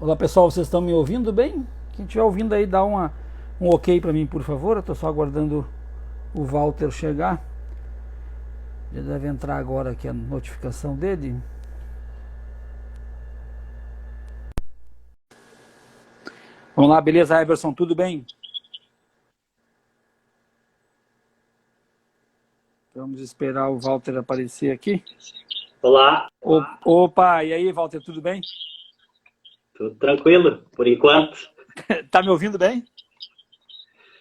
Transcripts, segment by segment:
Olá pessoal, vocês estão me ouvindo bem? Quem estiver ouvindo aí, dá um ok para mim, por favor. Eu estou só aguardando o Walter chegar. Já deve entrar agora aqui a notificação dele. Vamos lá, beleza, Everson, tudo bem? Vamos esperar o Walter aparecer aqui. Olá, Opa, e aí, Walter, tudo bem? tudo tranquilo, por enquanto. Tá me ouvindo bem?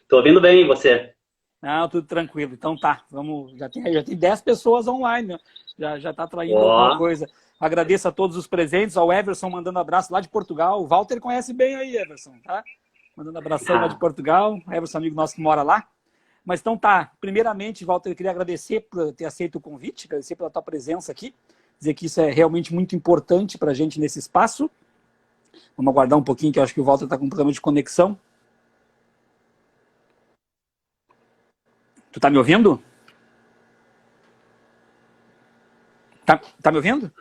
Tô ouvindo bem, e você? Não, tudo tranquilo. Então tá, vamos, já tem 10 pessoas online, né? Já tá atraindo alguma Ó, coisa. Agradeço a todos os presentes, ao Everson mandando abraço lá de Portugal. O Walter conhece bem aí, Everson, tá? Mandando abração lá de ah, Portugal. Everson, amigo nosso que mora lá. Mas então tá, primeiramente, Walter, eu queria agradecer por ter aceito o convite, agradecer pela tua presença aqui, dizer que isso é realmente muito importante para a gente nesse espaço. Vamos aguardar um pouquinho, que eu acho que o Walter está com um problema de conexão. Tu tá me ouvindo? Tá me ouvindo?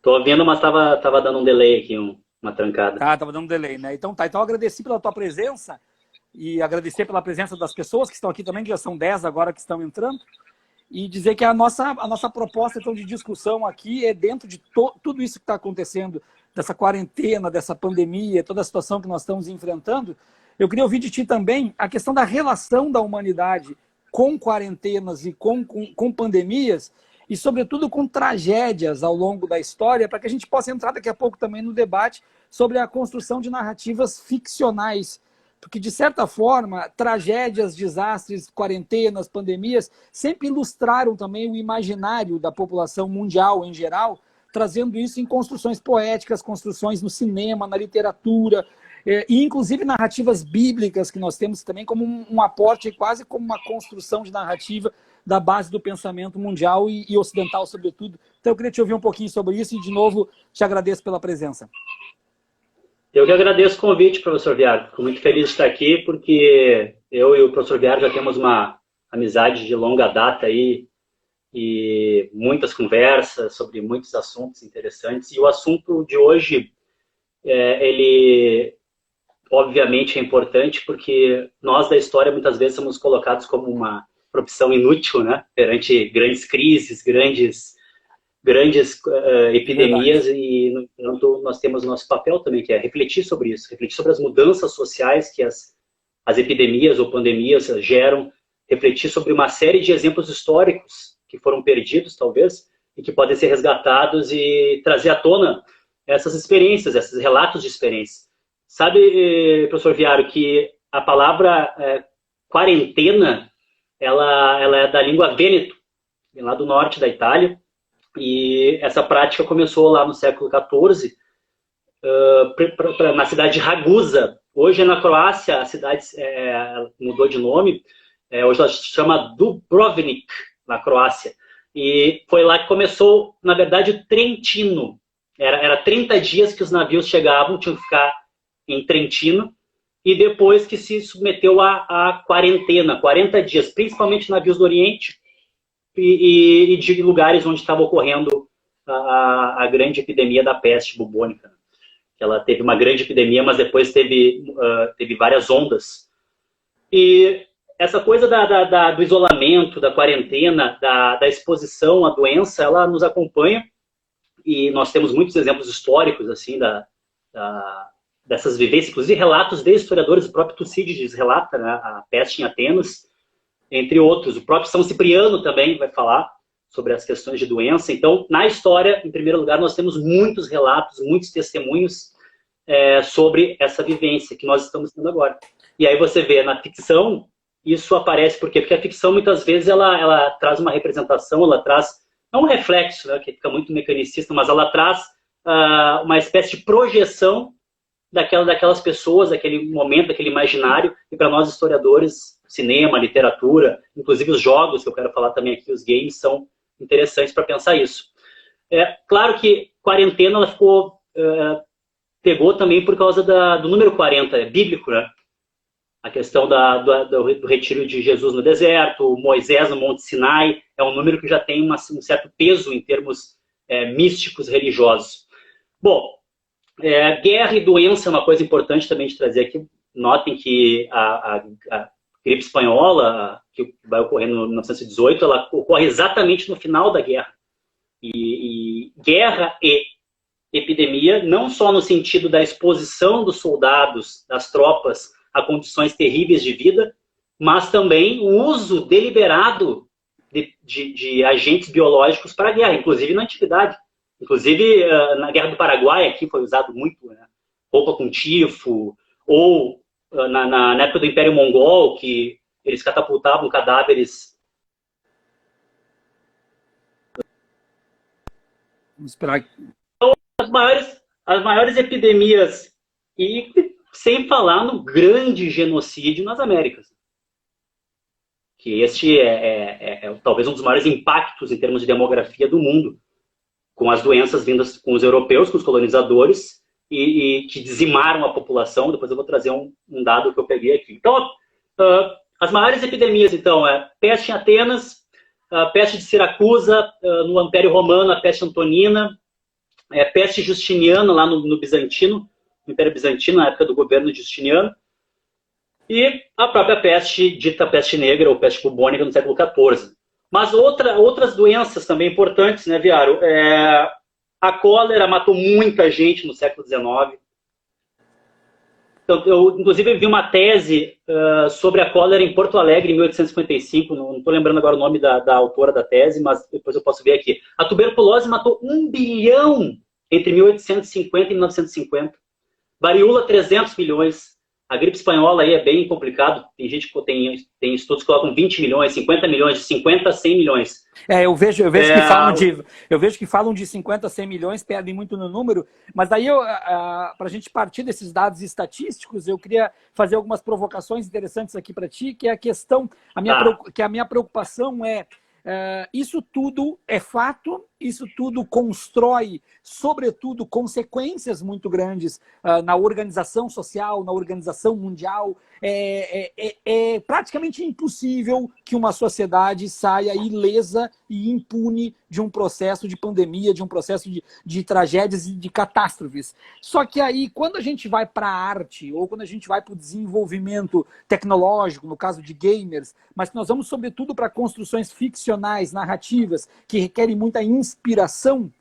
tô ouvindo, mas tava dando um delay aqui, uma trancada. Tá, tava dando delay, né? Então tá, então eu agradeci pela tua presença e agradecer pela presença das pessoas que estão aqui também, que já são 10 agora que estão entrando, e dizer que a nossa proposta então, de discussão aqui é dentro de tudo isso que está acontecendo, dessa quarentena, dessa pandemia, toda a situação que nós estamos enfrentando. Eu queria ouvir de ti também a questão da relação da humanidade com quarentenas e com pandemias, e, sobretudo, com tragédias ao longo da história, para que a gente possa entrar daqui a pouco também no debate sobre a construção de narrativas ficcionais. Porque, de certa forma, tragédias, desastres, quarentenas, pandemias, sempre ilustraram também o imaginário da população mundial em geral, trazendo isso em construções poéticas, construções no cinema, na literatura, e inclusive narrativas bíblicas que nós temos também como um aporte, quase como uma construção de narrativa da base do pensamento mundial e ocidental, sobretudo. Então, eu queria te ouvir um pouquinho sobre isso e, de novo, te agradeço pela presença. Eu que agradeço o convite, professor Viário. Fico muito feliz de estar aqui, porque eu e o professor Viário já temos uma amizade de longa data aí, e muitas conversas sobre muitos assuntos interessantes. E o assunto de hoje, ele obviamente é importante, porque nós da história muitas vezes somos colocados como uma profissão inútil, né? Perante grandes crises, grandes epidemias, Verdade. e no entanto nós temos nosso papel também, que é refletir sobre isso, refletir sobre as mudanças sociais que as epidemias ou pandemias geram, refletir sobre uma série de exemplos históricos que foram perdidos, talvez, e que podem ser resgatados e trazer à tona essas experiências, esses relatos de experiência. Sabe, professor Viário, que a palavra quarentena, ela é da língua vêneto, lá do norte da Itália, e essa prática começou lá no século XIV, na cidade de Ragusa. Hoje é na Croácia, a cidade mudou de nome, hoje ela se chama Dubrovnik, na Croácia. E foi lá que começou, na verdade, o Trentino. Era 30 dias que os navios chegavam, tinham que ficar em Trentino, e depois que se submeteu à quarentena, 40 dias, principalmente navios do Oriente e de lugares onde estava ocorrendo a grande epidemia da peste bubônica. Ela teve uma grande epidemia, mas depois teve várias ondas. E essa coisa do isolamento, da quarentena, da exposição à doença, ela nos acompanha, e nós temos muitos exemplos históricos assim dessas vivências, inclusive relatos de historiadores. O próprio Tucídides relata, né, a peste em Atenas, entre outros. O próprio São Cipriano também vai falar sobre as questões de doença. Então, na história, em primeiro lugar, nós temos muitos relatos, muitos testemunhos sobre essa vivência que nós estamos tendo agora. E aí você vê na ficção, isso aparece por quê? Porque a ficção, muitas vezes, ela traz uma representação, ela traz, não um reflexo, né, que fica muito mecanicista, mas ela traz uma espécie de projeção daquelas pessoas, daquele momento, daquele imaginário, e para nós historiadores, cinema, literatura, inclusive os jogos, que eu quero falar também aqui, os games, são interessantes para pensar isso. Claro que quarentena ela pegou também por causa do número 40, bíblico, né? A questão do retiro de Jesus no deserto, Moisés no Monte Sinai, é um número que já tem um certo peso em termos místicos, religiosos. Bom, Guerra e doença é uma coisa importante também de trazer aqui. Notem que a gripe espanhola, que vai ocorrer no 1918, ela ocorre exatamente no final da guerra. E guerra e epidemia, não só no sentido da exposição dos soldados, das tropas, a condições terríveis de vida, mas também o uso deliberado de agentes biológicos para a guerra, inclusive na antiguidade. Inclusive, na Guerra do Paraguai, aqui foi usado muito, né? Roupa com tifo, ou na época do Império Mongol, que eles catapultavam cadáveres. Vamos esperar. As maiores epidemias, e sem falar no grande genocídio nas Américas. Que este é talvez um dos maiores impactos em termos de demografia do mundo, com as doenças vindas com os europeus, com os colonizadores, e que dizimaram a população. Depois eu vou trazer um dado que eu peguei aqui. Então, as maiores epidemias, então, peste em Atenas, peste de Siracusa, no Império Romano, a peste antonina, peste justiniana lá no Bizantino, no Império Bizantino, na época do governo de Justiniano, e a própria peste, dita peste negra ou peste bubônica no século XIV. Mas outras doenças também importantes, né, Viaro? A cólera matou muita gente no século XIX. Então, eu, inclusive, vi uma tese sobre a cólera em Porto Alegre, em 1855. Não estou lembrando agora o nome da autora da tese, mas depois eu posso ver aqui. A tuberculose matou 1 bilhão entre 1850 e 1950. Varíola, 300 milhões. A gripe espanhola aí é bem complicado. Tem gente que tem estudos que colocam 20 milhões, 50 milhões, de 50 a 100 milhões. Eu vejo que falam de 50 a 100 milhões, perdem muito no número, mas daí, para a gente partir desses dados estatísticos, eu queria fazer algumas provocações interessantes aqui para ti, que é a questão, que a minha preocupação isso tudo é fato, isso tudo constrói, sobretudo, consequências muito grandes na organização social, na organização mundial. É praticamente impossível que uma sociedade saia ilesa e impune de um processo de pandemia, de um processo de tragédias e de catástrofes. Só que aí, quando a gente vai para a arte, ou quando a gente vai para o desenvolvimento tecnológico, no caso de gamers, mas que nós vamos, sobretudo, para construções ficcionais, narrativas, que requerem muita inspiração,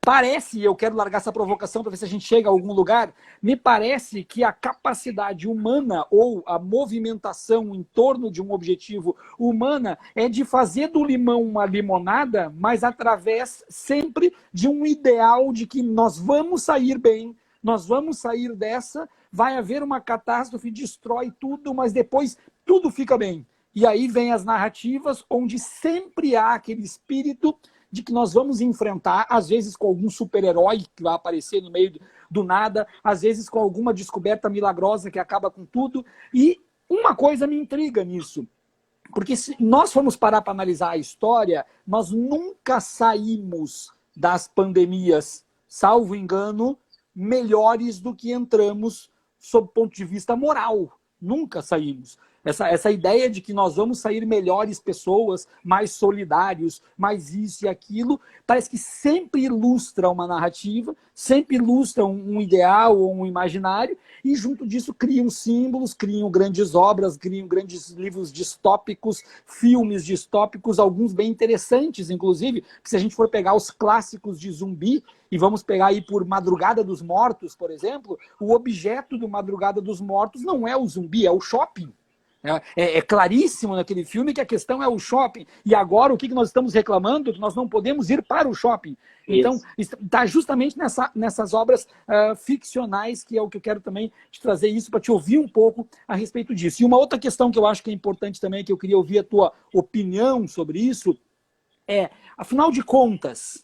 parece, e eu quero largar essa provocação para ver se a gente chega a algum lugar, me parece que a capacidade humana ou a movimentação em torno de um objetivo humana é de fazer do limão uma limonada, mas através sempre de um ideal de que nós vamos sair bem, nós vamos sair dessa, vai haver uma catástrofe, destrói tudo, mas depois tudo fica bem. E aí vem as narrativas onde sempre há aquele espírito de que nós vamos enfrentar, às vezes com algum super-herói que vai aparecer no meio do nada, às vezes com alguma descoberta milagrosa que acaba com tudo. E uma coisa me intriga nisso, porque se nós formos parar para analisar a história, nós nunca saímos das pandemias, salvo engano, melhores do que entramos sob o ponto de vista moral. Nunca saímos. Essa ideia de que nós vamos sair melhores pessoas, mais solidários, mais isso e aquilo, parece que sempre ilustra uma narrativa, sempre ilustra um ideal ou um imaginário, e junto disso criam símbolos, criam grandes obras, criam grandes livros distópicos, filmes distópicos, alguns bem interessantes, inclusive, que se a gente for pegar os clássicos de zumbi, e vamos pegar aí por Madrugada dos Mortos, por exemplo, o objeto do Madrugada dos Mortos não é o zumbi, é o shopping. É claríssimo naquele filme que a questão é o shopping. E agora o que nós estamos reclamando? Que nós não podemos ir para o shopping. Então, está justamente nessas obras ficcionais, que é o que eu quero também te trazer isso, para te ouvir um pouco a respeito disso. E uma outra questão que eu acho que é importante também, que eu queria ouvir a tua opinião sobre isso, afinal de contas,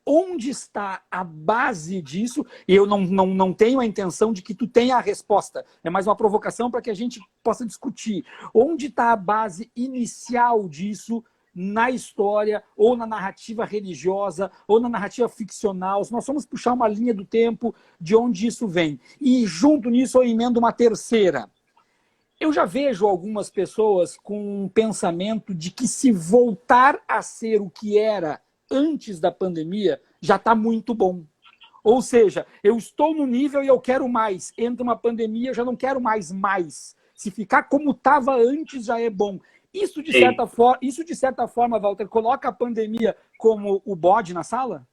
onde está a base disso? E eu não tenho a intenção de que tu tenha a resposta. É mais uma provocação para que a gente possa discutir. Onde está a base inicial disso na história, ou na narrativa religiosa, ou na narrativa ficcional? Se nós vamos puxar uma linha do tempo de onde isso vem. E junto nisso eu emendo uma terceira. Eu já vejo algumas pessoas com um pensamento de que se voltar a ser o que era antes da pandemia, já está muito bom. Ou seja, eu estou no nível e eu quero mais. Entra uma pandemia, eu já não quero mais. Se ficar como estava antes já é bom. Isso, de certa forma, Walter, coloca a pandemia como o bode na sala?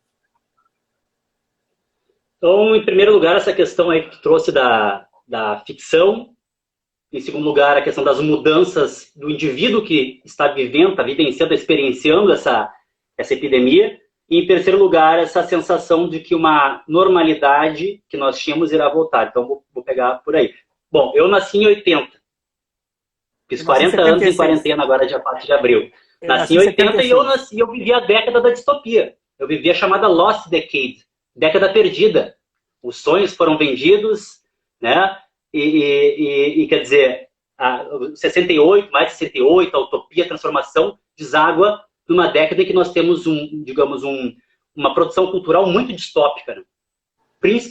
Então, em primeiro lugar, essa questão aí que tu trouxe da ficção. Em segundo lugar, a questão das mudanças do indivíduo que está vivendo, está vivenciando, experienciando essa epidemia. E, em terceiro lugar, essa sensação de que uma normalidade que nós tínhamos irá voltar. Então, vou pegar por aí. Bom, eu nasci em 80. Fiz 40 anos em quarentena agora, dia 4 de abril. Nasci em 80 e eu vivi a década da distopia. Eu vivi a chamada Lost Decade, década perdida. Os sonhos foram vendidos, né? E quer dizer, 68, mais de 68, a utopia, a transformação, deságua numa década em que nós temos uma produção cultural muito distópica. Né?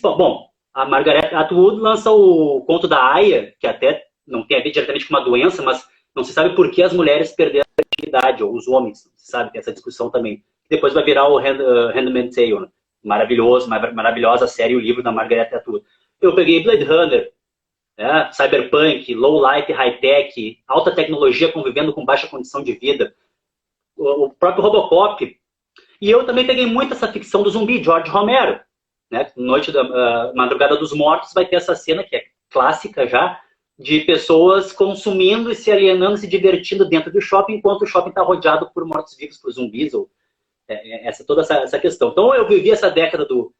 Bom, a Margaret Atwood lança o conto da Aya, que até não tem a ver diretamente com uma doença, mas não se sabe por que as mulheres perderam a fertilidade, ou os homens, não se sabe, tem essa discussão também. Depois vai virar o Handmaid's Tale, né? Maravilhosa série, o livro da Margaret Atwood. Eu peguei Blade Runner, cyberpunk, low light, high tech, alta tecnologia convivendo com baixa condição de vida, o próprio Robocop. E eu também peguei muito essa ficção do zumbi, George Romero, né? Noite da Madrugada dos Mortos vai ter essa cena que é clássica já, de pessoas consumindo e se alienando, se divertindo dentro do shopping, enquanto o shopping está rodeado por mortos-vivos, por zumbis, ou toda essa questão. Então eu vivi essa década do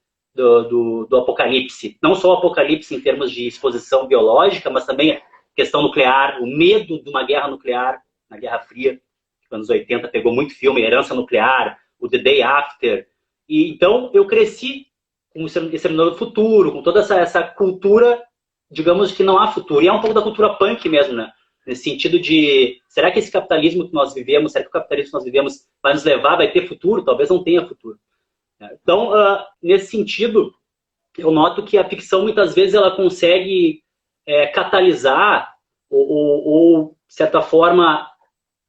apocalipse, não só o apocalipse em termos de exposição biológica, mas também a questão nuclear, o medo de uma guerra nuclear, na Guerra Fria, nos anos 80 pegou muito filme, Herança Nuclear, o The Day After. E então eu cresci com esse novo futuro, com toda essa cultura, digamos que não há futuro. E é um pouco da cultura punk mesmo, né? Nesse sentido de, será que esse capitalismo que nós vivemos, será que o capitalismo que nós vivemos vai nos levar, vai ter futuro? Talvez não tenha futuro. Então, nesse sentido, eu noto que a ficção, muitas vezes, ela consegue catalisar ou, de certa forma,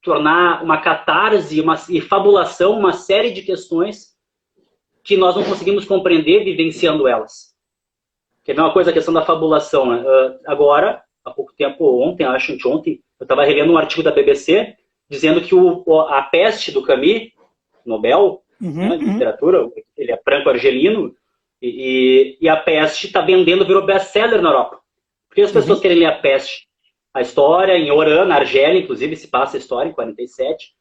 tornar uma catarse e fabulação uma série de questões que nós não conseguimos compreender vivenciando elas. Que é a mesma coisa a questão da fabulação. Né? Agora, há pouco tempo, anteontem, eu estava relendo um artigo da BBC dizendo que a Peste do Camus, Nobel, né, de literatura, ele é franco-argelino, e a Peste está vendendo, virou best-seller na Europa. Por que as pessoas querem ler a Peste? A história, em Oran, na Argélia, inclusive, se passa a história, em 47.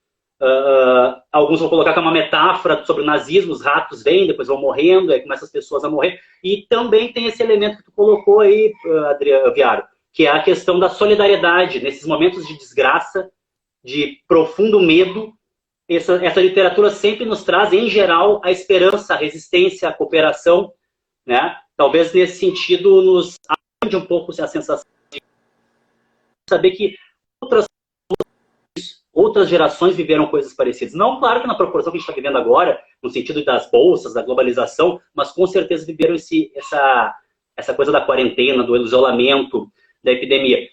Alguns vão colocar que é uma metáfora sobre o nazismo, os ratos vêm, depois vão morrendo, aí começam as pessoas a morrer. E também tem esse elemento que tu colocou aí, Adriano Viaro, que é a questão da solidariedade. Nesses momentos de desgraça, de profundo medo, essa literatura sempre nos traz, em geral, a esperança, a resistência, a cooperação. Né? Talvez, nesse sentido, nos ajude um pouco a sensação de saber que outras gerações viveram coisas parecidas. Não, claro que na proporção que a gente está vivendo agora, no sentido das bolsas, da globalização, mas com certeza viveram essa coisa da quarentena, do isolamento, da epidemia.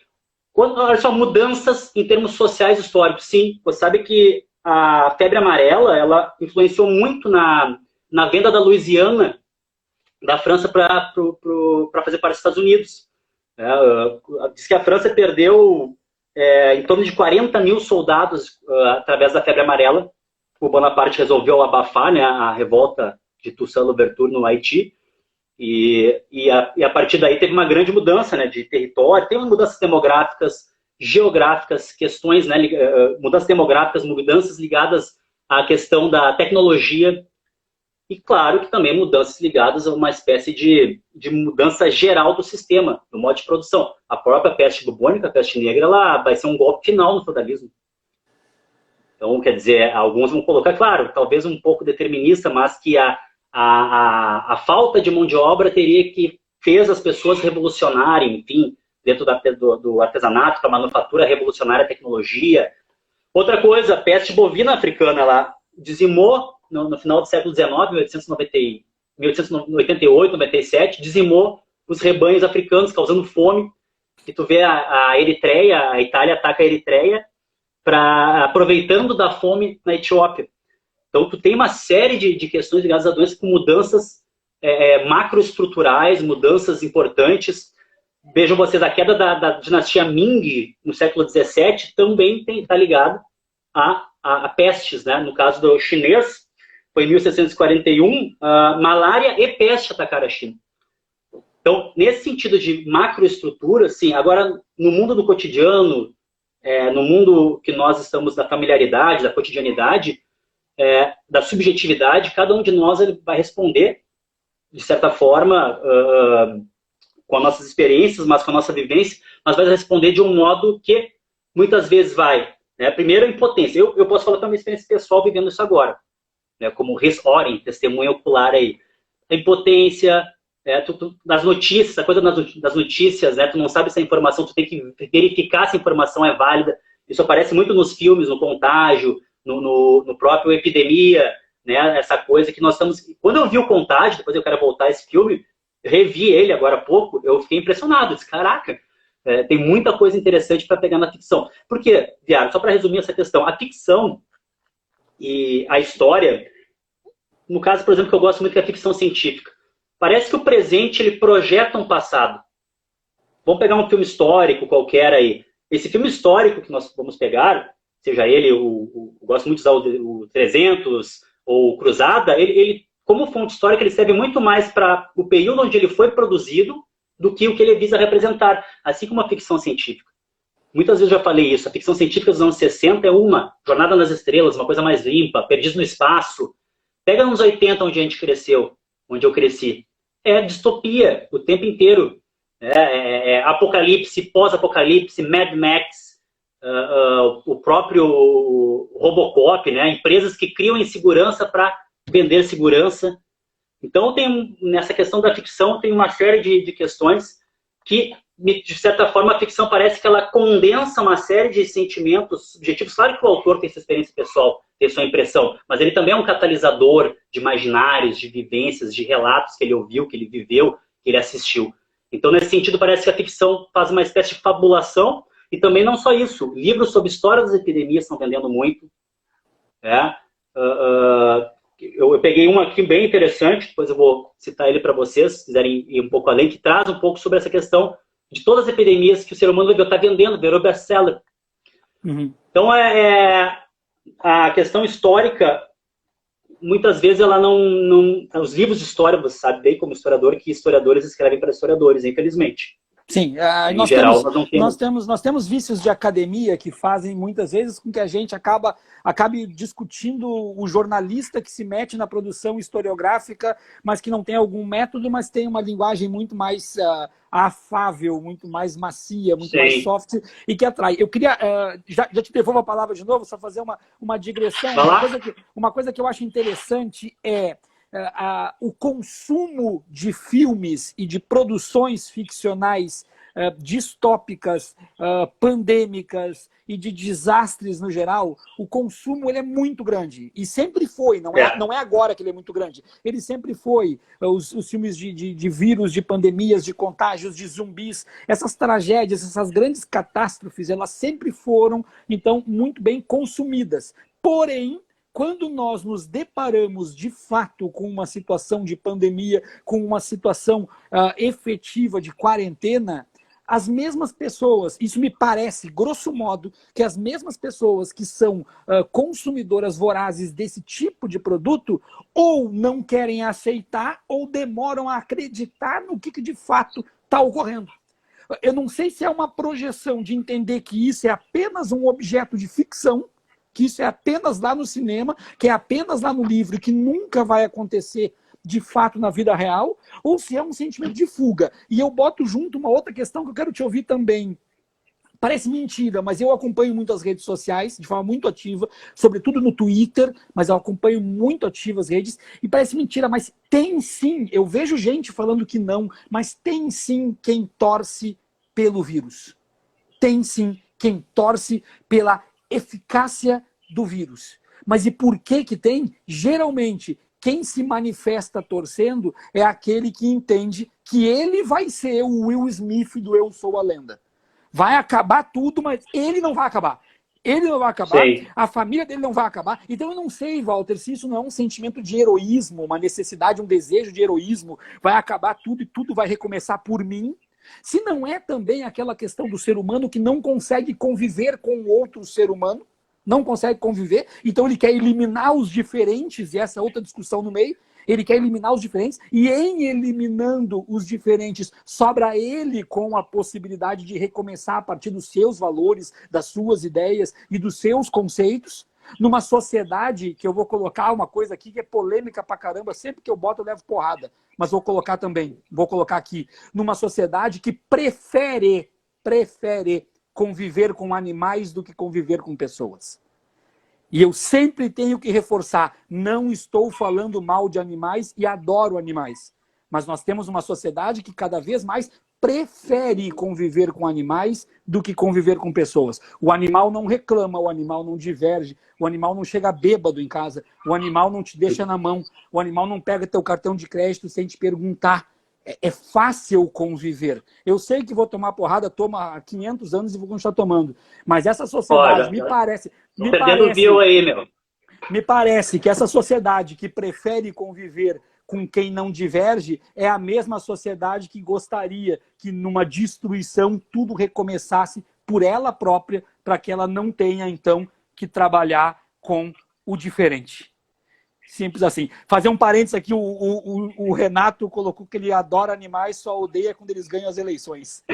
Olha só, mudanças em termos sociais históricos. Sim, você sabe que a febre amarela, ela influenciou muito na venda da Louisiana, da França, para fazer parte dos Estados Unidos. Diz que a França perdeu em torno de 40 mil soldados através da febre amarela. O Bonaparte resolveu abafar, né, a revolta de Toussaint Louverture no Haiti. E a partir daí teve uma grande mudança, né, de território, tem mudanças demográficas, geográficas, questões, né, mudanças demográficas, mudanças ligadas à questão da tecnologia e, claro, que também mudanças ligadas a uma espécie de mudança geral do sistema, do modo de produção. A própria peste bubônica, a peste negra, ela vai ser um golpe final no feudalismo. Então, quer dizer, alguns vão colocar, claro, talvez um pouco determinista, mas que a falta de mão de obra fez as pessoas revolucionarem, enfim, dentro do artesanato, da manufatura revolucionária, a tecnologia. Outra coisa, a peste bovina africana, ela dizimou no final do século XIX, 1888, 97, dizimou os rebanhos africanos, causando fome. E tu vê a Eritreia, a Itália ataca a Eritreia, aproveitando da fome na Etiópia. Então, tu tem uma série de questões ligadas a doenças com mudanças macroestruturais, mudanças importantes. Vejam vocês, a queda da dinastia Ming no século XVII também está ligado a pestes, né? No caso do chinês, foi em 1641, malária e peste atacaram a China. Então, nesse sentido de macroestrutura, sim. Agora, no mundo do cotidiano, no mundo que nós estamos da familiaridade, da cotidianidade, da subjetividade, cada um de nós ele vai responder, de certa forma, com as nossas experiências, mas com a nossa vivência, mas vai responder de um modo que muitas vezes vai, né? Primeiro, a impotência. Eu posso falar também uma experiência pessoal vivendo isso agora, né? Como Oren, testemunha ocular aí. A impotência, das notícias, a coisa das notícias, né? Tu não sabe se a informação, tu tem que verificar se a informação é válida. Isso aparece muito nos filmes, no Contágio, no próprio Epidemia, né? Essa coisa que nós estamos... Quando eu vi o Contágio, depois eu quero voltar a esse filme, eu revi ele agora há pouco, eu fiquei impressionado. Disse, caraca, tem muita coisa interessante para pegar na ficção. Por quê, Viário? Só para resumir essa questão. A ficção e a história, no caso, por exemplo, que eu gosto muito, que é a ficção científica. Parece que o presente, ele projeta um passado. Vamos pegar um filme histórico qualquer aí. Esse filme histórico que nós vamos pegar, seja ele, eu gosto muito de usar o 300 ou o Cruzada, ele como fonte histórica, ele serve muito mais para o período onde ele foi produzido do que o que ele visa representar, assim como a ficção científica. Muitas vezes eu já falei isso, a ficção científica dos anos 60 é uma Jornada nas Estrelas, uma coisa mais limpa, Perdidos no Espaço. Pega nos 80, onde a gente cresceu, onde eu cresci. É distopia o tempo inteiro. Apocalipse, pós-apocalipse, Mad Max, o próprio Robocop, né? Empresas que criam insegurança para vender segurança. Então, nessa questão da ficção, tem uma série de questões que, de certa forma, a ficção parece que ela condensa uma série de sentimentos subjetivos. Claro que o autor tem sua experiência pessoal, tem sua impressão, mas ele também é um catalisador de imaginários, de vivências, de relatos que ele ouviu, que ele viveu, que ele assistiu. Então, nesse sentido, parece que a ficção faz uma espécie de fabulação, e também não só isso. Livros sobre história das epidemias estão vendendo muito. Eu peguei um aqui bem interessante, depois eu vou citar ele para vocês, se quiserem ir um pouco além, que traz um pouco sobre essa questão de todas as epidemias que o ser humano está vendendo, virou best-seller. Uhum. Então, a questão histórica, muitas vezes, ela não... Os livros de história, você sabe bem como historiador, que historiadores escrevem para historiadores, infelizmente. Sim, nós temos vícios de academia que fazem muitas vezes com que a gente acabe discutindo o jornalista que se mete na produção historiográfica, mas que não tem algum método, mas tem uma linguagem muito mais afável, muito mais macia, muito mais soft e que atrai. Eu queria, já te devolvo a palavra de novo, só fazer uma digressão. Uma coisa que eu acho interessante é o consumo de filmes e de produções ficcionais distópicas, pandêmicas e de desastres no geral, o consumo ele é muito grande. E sempre foi, não é agora que ele é muito grande. Ele sempre foi. Os filmes de vírus, de pandemias, de contágios, de zumbis, essas tragédias, essas grandes catástrofes, elas sempre foram, então, muito bem consumidas. Porém, quando nós nos deparamos, de fato, com uma situação de pandemia, com uma situação efetiva de quarentena, as mesmas pessoas, isso me parece, grosso modo, que as mesmas pessoas que são consumidoras vorazes desse tipo de produto, ou não querem aceitar, ou demoram a acreditar no que de fato está ocorrendo. Eu não sei se é uma projeção de entender que isso é apenas um objeto de ficção, que isso é apenas lá no cinema, que é apenas lá no livro, que nunca vai acontecer de fato na vida real, ou se é um sentimento de fuga. E eu boto junto uma outra questão que eu quero te ouvir também. Parece mentira, mas eu acompanho muito as redes sociais, de forma muito ativa, sobretudo no Twitter, mas eu acompanho muito ativo as redes, e parece mentira, mas tem sim, eu vejo gente falando que não, mas tem sim quem torce pelo vírus. Tem sim quem torce pela eficácia do vírus. Mas e por que tem? Geralmente, quem se manifesta torcendo é aquele que entende que ele vai ser o Will Smith do Eu Sou a Lenda. Vai acabar tudo, mas ele não vai acabar. Ele não vai acabar, a família dele não vai acabar. Então eu não sei, Walter, se isso não é um sentimento de heroísmo, uma necessidade, um desejo de heroísmo, vai acabar tudo e tudo vai recomeçar por mim. Se não é também aquela questão do ser humano que não consegue conviver com outro ser humano, não consegue conviver, então ele quer eliminar os diferentes, e essa outra discussão no meio, ele quer eliminar os diferentes, e em eliminando os diferentes, sobra ele com a possibilidade de recomeçar a partir dos seus valores, das suas ideias e dos seus conceitos, numa sociedade que eu vou colocar uma coisa aqui que é polêmica pra caramba, sempre que eu boto eu levo porrada, mas vou colocar também, vou colocar aqui, numa sociedade que prefere conviver com animais do que conviver com pessoas. E eu sempre tenho que reforçar, não estou falando mal de animais e adoro animais. Mas nós temos uma sociedade que cada vez mais prefere conviver com animais do que conviver com pessoas. O animal não reclama, o animal não diverge, o animal não chega bêbado em casa, o animal não te deixa na mão, o animal não pega teu cartão de crédito sem te perguntar. É fácil conviver. Eu sei que vou tomar porrada, toma há 500 anos e vou continuar tomando. Mas essa sociedade, me parece... Me parece que essa sociedade que prefere conviver com quem não diverge é a mesma sociedade que gostaria que numa destruição tudo recomeçasse por ela própria para que ela não tenha, então, que trabalhar com o diferente. Simples assim. Fazer um parênteses aqui, o Renato colocou que ele adora animais, só odeia quando eles ganham as eleições.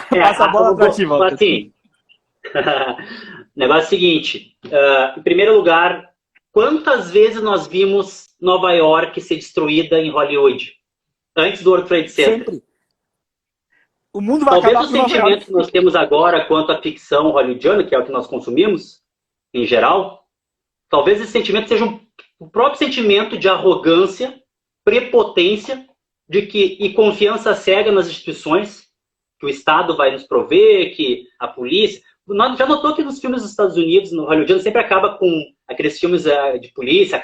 Passa a bola para ti, Walter. Assim, o negócio é o seguinte, em primeiro lugar, quantas vezes nós vimos Nova York ser destruída em Hollywood? Antes do World Trade Center? Sempre. O mundo vai Talvez acabar o sentimento que nós temos agora quanto à ficção hollywoodiana, que é o que nós consumimos, em geral... Talvez esse sentimento seja o próprio sentimento de arrogância, prepotência e confiança cega nas instituições, que o Estado vai nos prover, que a polícia... Já notou que nos filmes dos Estados Unidos, no Hollywood, sempre acaba com aqueles filmes de polícia,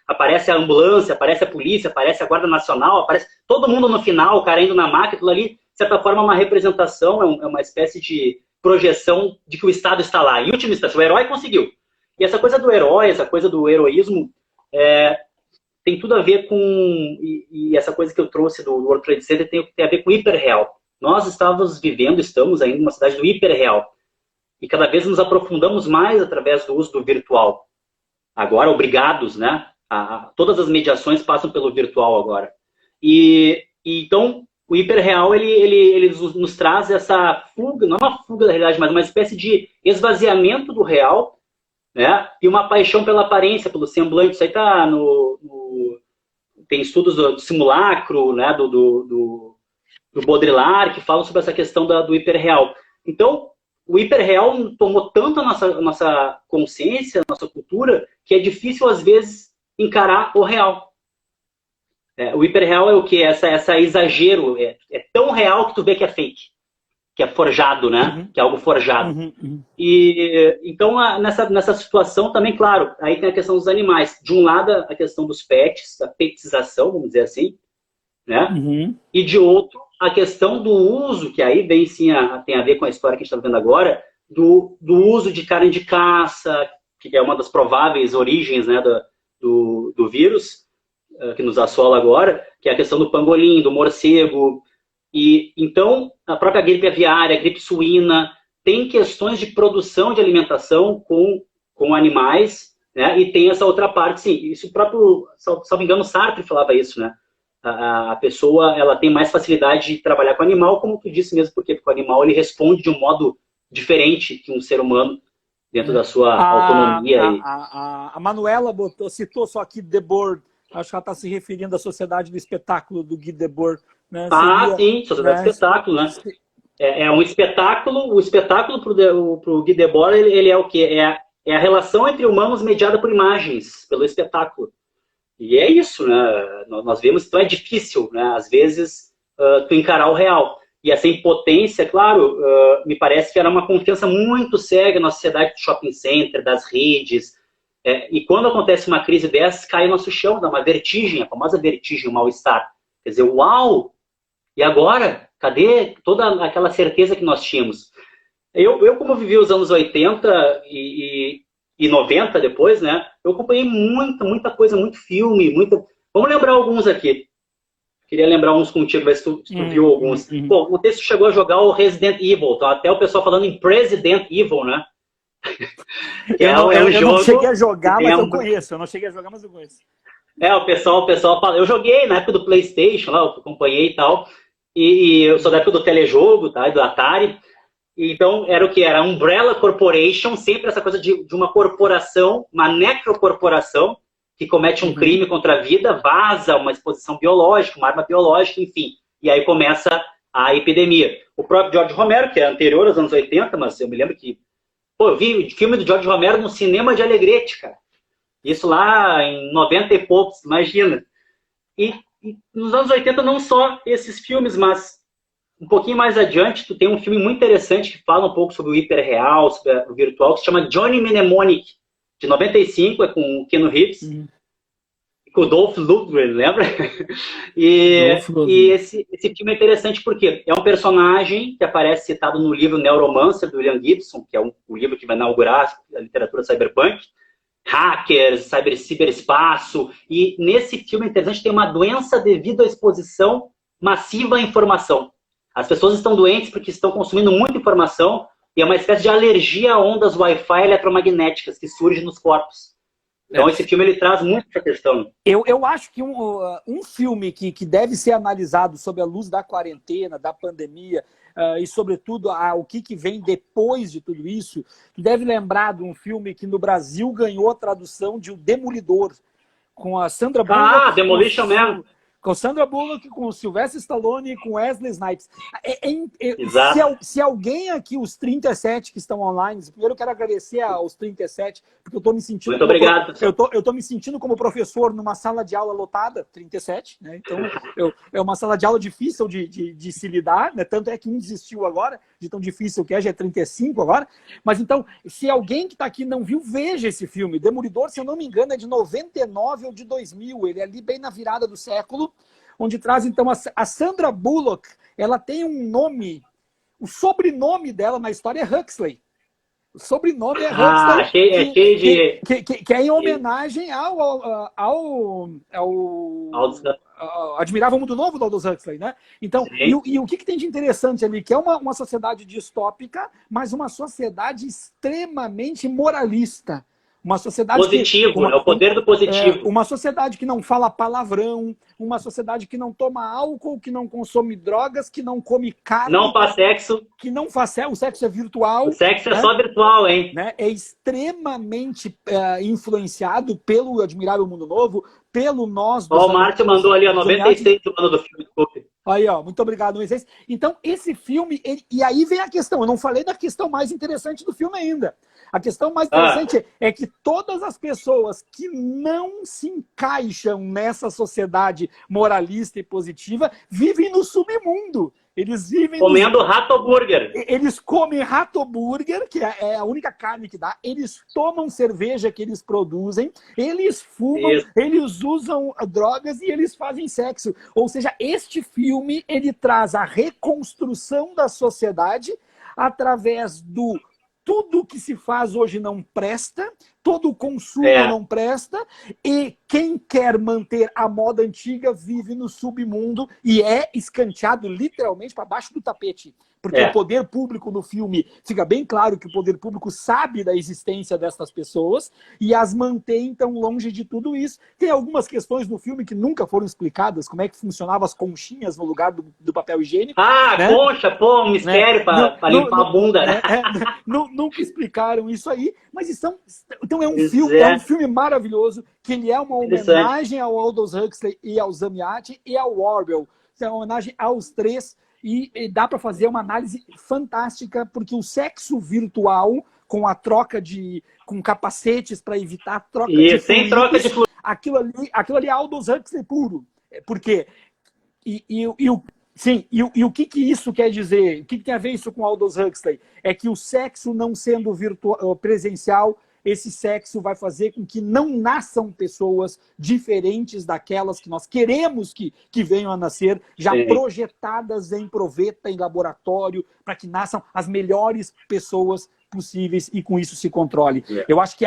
aparece a ambulância, aparece a polícia, aparece a Guarda Nacional, aparece todo mundo no final, o cara indo na máquina, aquilo ali, de certa forma, é uma representação, é uma espécie de projeção de que o Estado está lá. Em última instância, o herói conseguiu. E essa coisa do herói, essa coisa do heroísmo, tem tudo a ver com... E essa coisa que eu trouxe do World Trade Center tem a ver com o hiperreal. Nós estamos ainda numa cidade do hiperreal. E cada vez nos aprofundamos mais através do uso do virtual. Agora, obrigados, né? Todas as mediações passam pelo virtual agora. Então, o hiperreal, ele nos traz essa fuga, não é uma fuga da realidade, mas uma espécie de esvaziamento do real, né? E uma paixão pela aparência, pelo semblante. Isso aí tá tem estudos do simulacro, né? do Baudrillard, que falam sobre essa questão do hiperreal. Então, o hiperreal tomou tanto a nossa consciência, a nossa cultura, que é difícil, às vezes, encarar o real. O hiperreal é o quê? Essa exagero. É tão real que tu vê que é fake. Que é forjado, né? Uhum. Que é algo forjado. E então, nessa situação também, claro, aí tem a questão dos animais. De um lado, a questão dos pets, a petização, vamos dizer assim, né? Uhum. E de outro, a questão do uso, que aí bem sim tem a ver com a história que a gente está vendo agora, do uso de carne de caça, que é uma das prováveis origens, né, do vírus que nos assola agora, que é a questão do pangolim, do morcego. E então, a própria gripe aviária, a gripe suína, tem questões de produção de alimentação com animais, né? E tem essa outra parte, sim, isso o próprio, salvo engano, Sartre falava isso, né? A pessoa, ela tem mais facilidade de trabalhar com o animal, como tu disse mesmo, porque o animal, ele responde de um modo diferente que um ser humano, dentro da sua autonomia. A Manuela citou só aqui Debord, acho que ela está se referindo à Sociedade do Espetáculo do Guy Debord. Né? Sim, Sociedade do Espetáculo, né? É um espetáculo, o espetáculo para o Guy Debord, ele é o quê? É a relação entre humanos mediada por imagens, pelo espetáculo. E é isso, né? Nós vemos, então é difícil, né? Às vezes, tu encarar o real. E essa impotência, claro, me parece que era uma confiança muito cega na sociedade do shopping center, das redes. E quando acontece uma crise dessas, cai o nosso chão, dá uma vertigem, a famosa vertigem, o mal-estar. Quer dizer, uau! E agora? Cadê toda aquela certeza que nós tínhamos? Eu como vivi os anos 80 e 90 depois, né? Eu acompanhei muita coisa, muito filme, muita... Vamos lembrar alguns aqui. Queria lembrar uns contigo, ver se tu viu alguns. Bom, o texto chegou a jogar o Resident Evil, tá? Até o pessoal falando em President Evil, né? Que eu não, é um jogo... não cheguei a jogar, mas eu conheço. Eu não cheguei a jogar, mas eu conheço. O pessoal fala... Eu joguei na época do PlayStation, lá, eu acompanhei e tal. E eu sou da época do telejogo, tá? E do Atari. Então, era o que? Era Umbrella Corporation, sempre essa coisa de uma corporação, uma necrocorporação, que comete um crime contra a vida, vaza uma exposição biológica, uma arma biológica, enfim. E aí começa a epidemia. O próprio George Romero, que é anterior aos anos 80, mas eu me lembro que... Pô, eu vi o filme do George Romero no cinema de Alegrete, cara. Isso lá em 90 e poucos, imagina. E nos anos 80 não só esses filmes, mas um pouquinho mais adiante, tu tem um filme muito interessante que fala um pouco sobre o hiperreal, sobre o virtual, que se chama Johnny Mnemonic, de 95, é com o Keanu Reeves, com o Dolph Lundgren, lembra? E esse filme é interessante porque é um personagem que aparece citado no livro Neuromancer, do William Gibson, que é o livro que vai inaugurar a literatura cyberpunk, hackers, ciberespaço, e nesse filme é interessante, tem uma doença devido à exposição massiva à informação. As pessoas estão doentes porque estão consumindo muita informação e é uma espécie de alergia a ondas Wi-Fi eletromagnéticas que surge nos corpos. Então esse filme ele traz muito essa questão. Eu acho que um filme que deve ser analisado sob a luz da quarentena, da pandemia, e sobretudo o que vem depois de tudo isso, deve lembrar de um filme que no Brasil ganhou a tradução de O Demolidor, com a Sandra Bullock. Demolition Man. Com Sandra Bullock, com o Sylvester Stallone e com Wesley Snipes. Se alguém aqui, os 37 que estão online, primeiro eu quero agradecer aos 37, porque eu estou me sentindo... Muito obrigado. Eu estou me sentindo como professor numa sala de aula lotada, 37, né? Então, é uma sala de aula difícil de se lidar, né? Tanto é que um desistiu agora, de tão difícil que já é 35 agora. Mas então, se alguém que está aqui não viu, veja esse filme. Demolidor, se eu não me engano, é de 99 ou de 2000. Ele é ali bem na virada do século, onde traz, então, a Sandra Bullock, ela tem um nome, o sobrenome dela na história é Huxley. O sobrenome é Huxley, que é em homenagem ao Admirável Mundo Novo do Aldous Huxley, né? Então, e o que tem de interessante ali? Que é uma sociedade distópica, mas uma sociedade extremamente moralista. Uma sociedade positivo, é o poder do positivo. Uma sociedade que não fala palavrão, uma sociedade que não toma álcool, que não consome drogas, que não come carne. Não faz sexo. Que não faz sexo, o sexo é virtual. O sexo é só virtual, hein? Né? É extremamente influenciado pelo Admirável Mundo Novo, pelo Nós... O Márcio mandou ali, 96 do ano do filme, desculpe. Aí, ó, muito obrigado, Moisés. Então, esse filme, e aí vem a questão, eu não falei da questão mais interessante do filme ainda. A questão mais interessante é que todas as pessoas que não se encaixam nessa sociedade moralista e positiva vivem no submundo. Eles vivem... Comendo rato-burger. Eles comem rato-burger, que é a única carne que dá. Eles tomam cerveja que eles produzem. Eles fumam, eles usam drogas e eles fazem sexo. Ou seja, este filme, ele traz a reconstrução da sociedade através do... Tudo que se faz hoje não presta, todo o consumo não presta, e quem quer manter a moda antiga vive no submundo e é escanteado literalmente para baixo do tapete. Porque o poder público no filme, fica bem claro que o poder público sabe da existência dessas pessoas e as mantém, então, longe de tudo isso. Tem algumas questões no filme que nunca foram explicadas, como é que funcionavam as conchinhas no lugar do papel higiênico. Né? Concha, pô, um mistério para limpar a bunda, né? Nunca explicaram isso aí, mas então é um filme maravilhoso, que ele é uma homenagem ao Aldous Huxley e ao Zamiati e ao Orwell. É uma homenagem aos três. E dá para fazer uma análise fantástica, porque o sexo virtual, com a troca com capacetes para evitar a troca de fluidos, sem troca de fluidos. Aquilo ali é Aldous Huxley puro. Porque, o que isso quer dizer? O que tem a ver isso com Aldous Huxley? É que o sexo não sendo presencial, esse sexo vai fazer com que não nasçam pessoas diferentes daquelas que nós queremos que venham a nascer, já projetadas em proveta, em laboratório, para que nasçam as melhores pessoas possíveis e com isso se controle. Eu acho que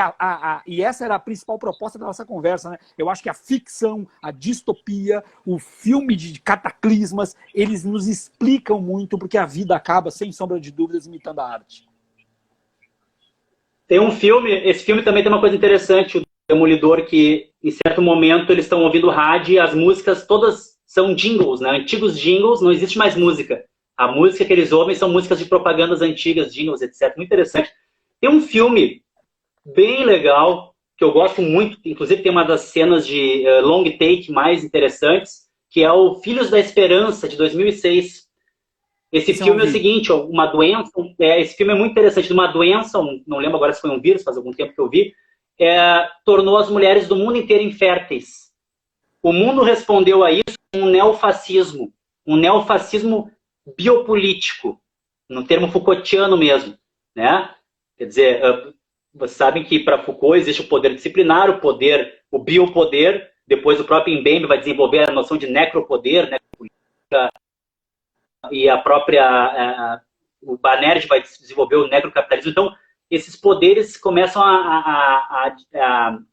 e essa era a principal proposta da nossa conversa, né? Eu acho que a ficção, a distopia, o filme de cataclismas, eles nos explicam muito porque a vida acaba, sem sombra de dúvidas, imitando a arte. Tem um filme, esse filme também tem uma coisa interessante, o Demolidor, que em certo momento eles estão ouvindo rádio e as músicas todas são jingles, né? Antigos jingles, não existe mais música. A música que eles ouvem são músicas de propagandas antigas, jingles, etc. Muito interessante. Tem um filme bem legal, que eu gosto muito, inclusive tem uma das cenas de long take mais interessantes, que é o Filhos da Esperança, de 2006. Esse filme é o seguinte, ó, uma doença, esse filme é muito interessante, uma doença, não lembro agora se foi um vírus, faz algum tempo que eu vi, tornou as mulheres do mundo inteiro inférteis. O mundo respondeu a isso com um neofascismo biopolítico, no termo Foucaultiano mesmo, né? Quer dizer, vocês sabem que para Foucault existe o poder disciplinar, o biopoder, depois o próprio Mbembe vai desenvolver a noção de necropoder, né? E a própria, o Banerjee vai desenvolver o necrocapitalismo. Então, esses poderes começam a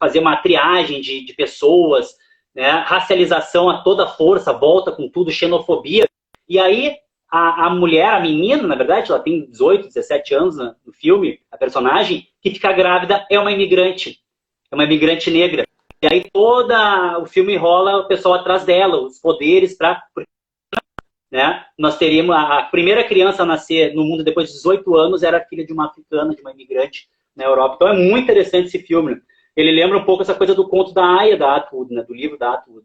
fazer uma triagem de pessoas, né? Racialização a toda força, volta com tudo, xenofobia. E aí, a mulher, a menina, na verdade, ela tem 18, 17 anos no filme, a personagem, que fica grávida é uma imigrante negra. E aí todo o filme rola o pessoal atrás dela, os poderes para... Né? Nós teríamos a primeira criança a nascer no mundo depois de 18 anos era filha de uma africana, de uma imigrante na Europa. Então é muito interessante esse filme. Ele lembra um pouco essa coisa do conto da Aya, da Atwood, né? Do livro da Atwood.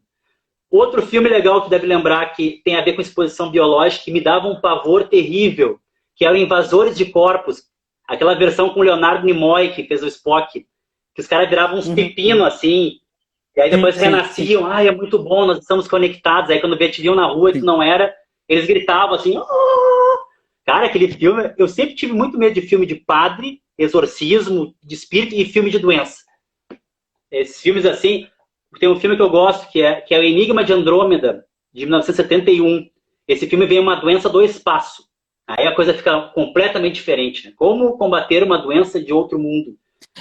Outro filme legal que deve lembrar que tem a ver com exposição biológica, que me dava um pavor terrível, que é o Invasores de Corpos, aquela versão com o Leonardo Nimoy, que fez o Spock, que os caras viravam uns pepinos assim, e aí depois renasciam. É muito bom, nós estamos conectados. Aí quando te viam na rua e tu não era, eles gritavam assim. Oh! Cara, aquele filme, eu sempre tive muito medo de filme de padre, exorcismo, de espírito e filme de doença. Esses filmes assim... Tem um filme que eu gosto, que é o Enigma de Andrômeda, de 1971. Esse filme vem uma doença do espaço. Aí a coisa fica completamente diferente. Né? Como combater uma doença de outro mundo?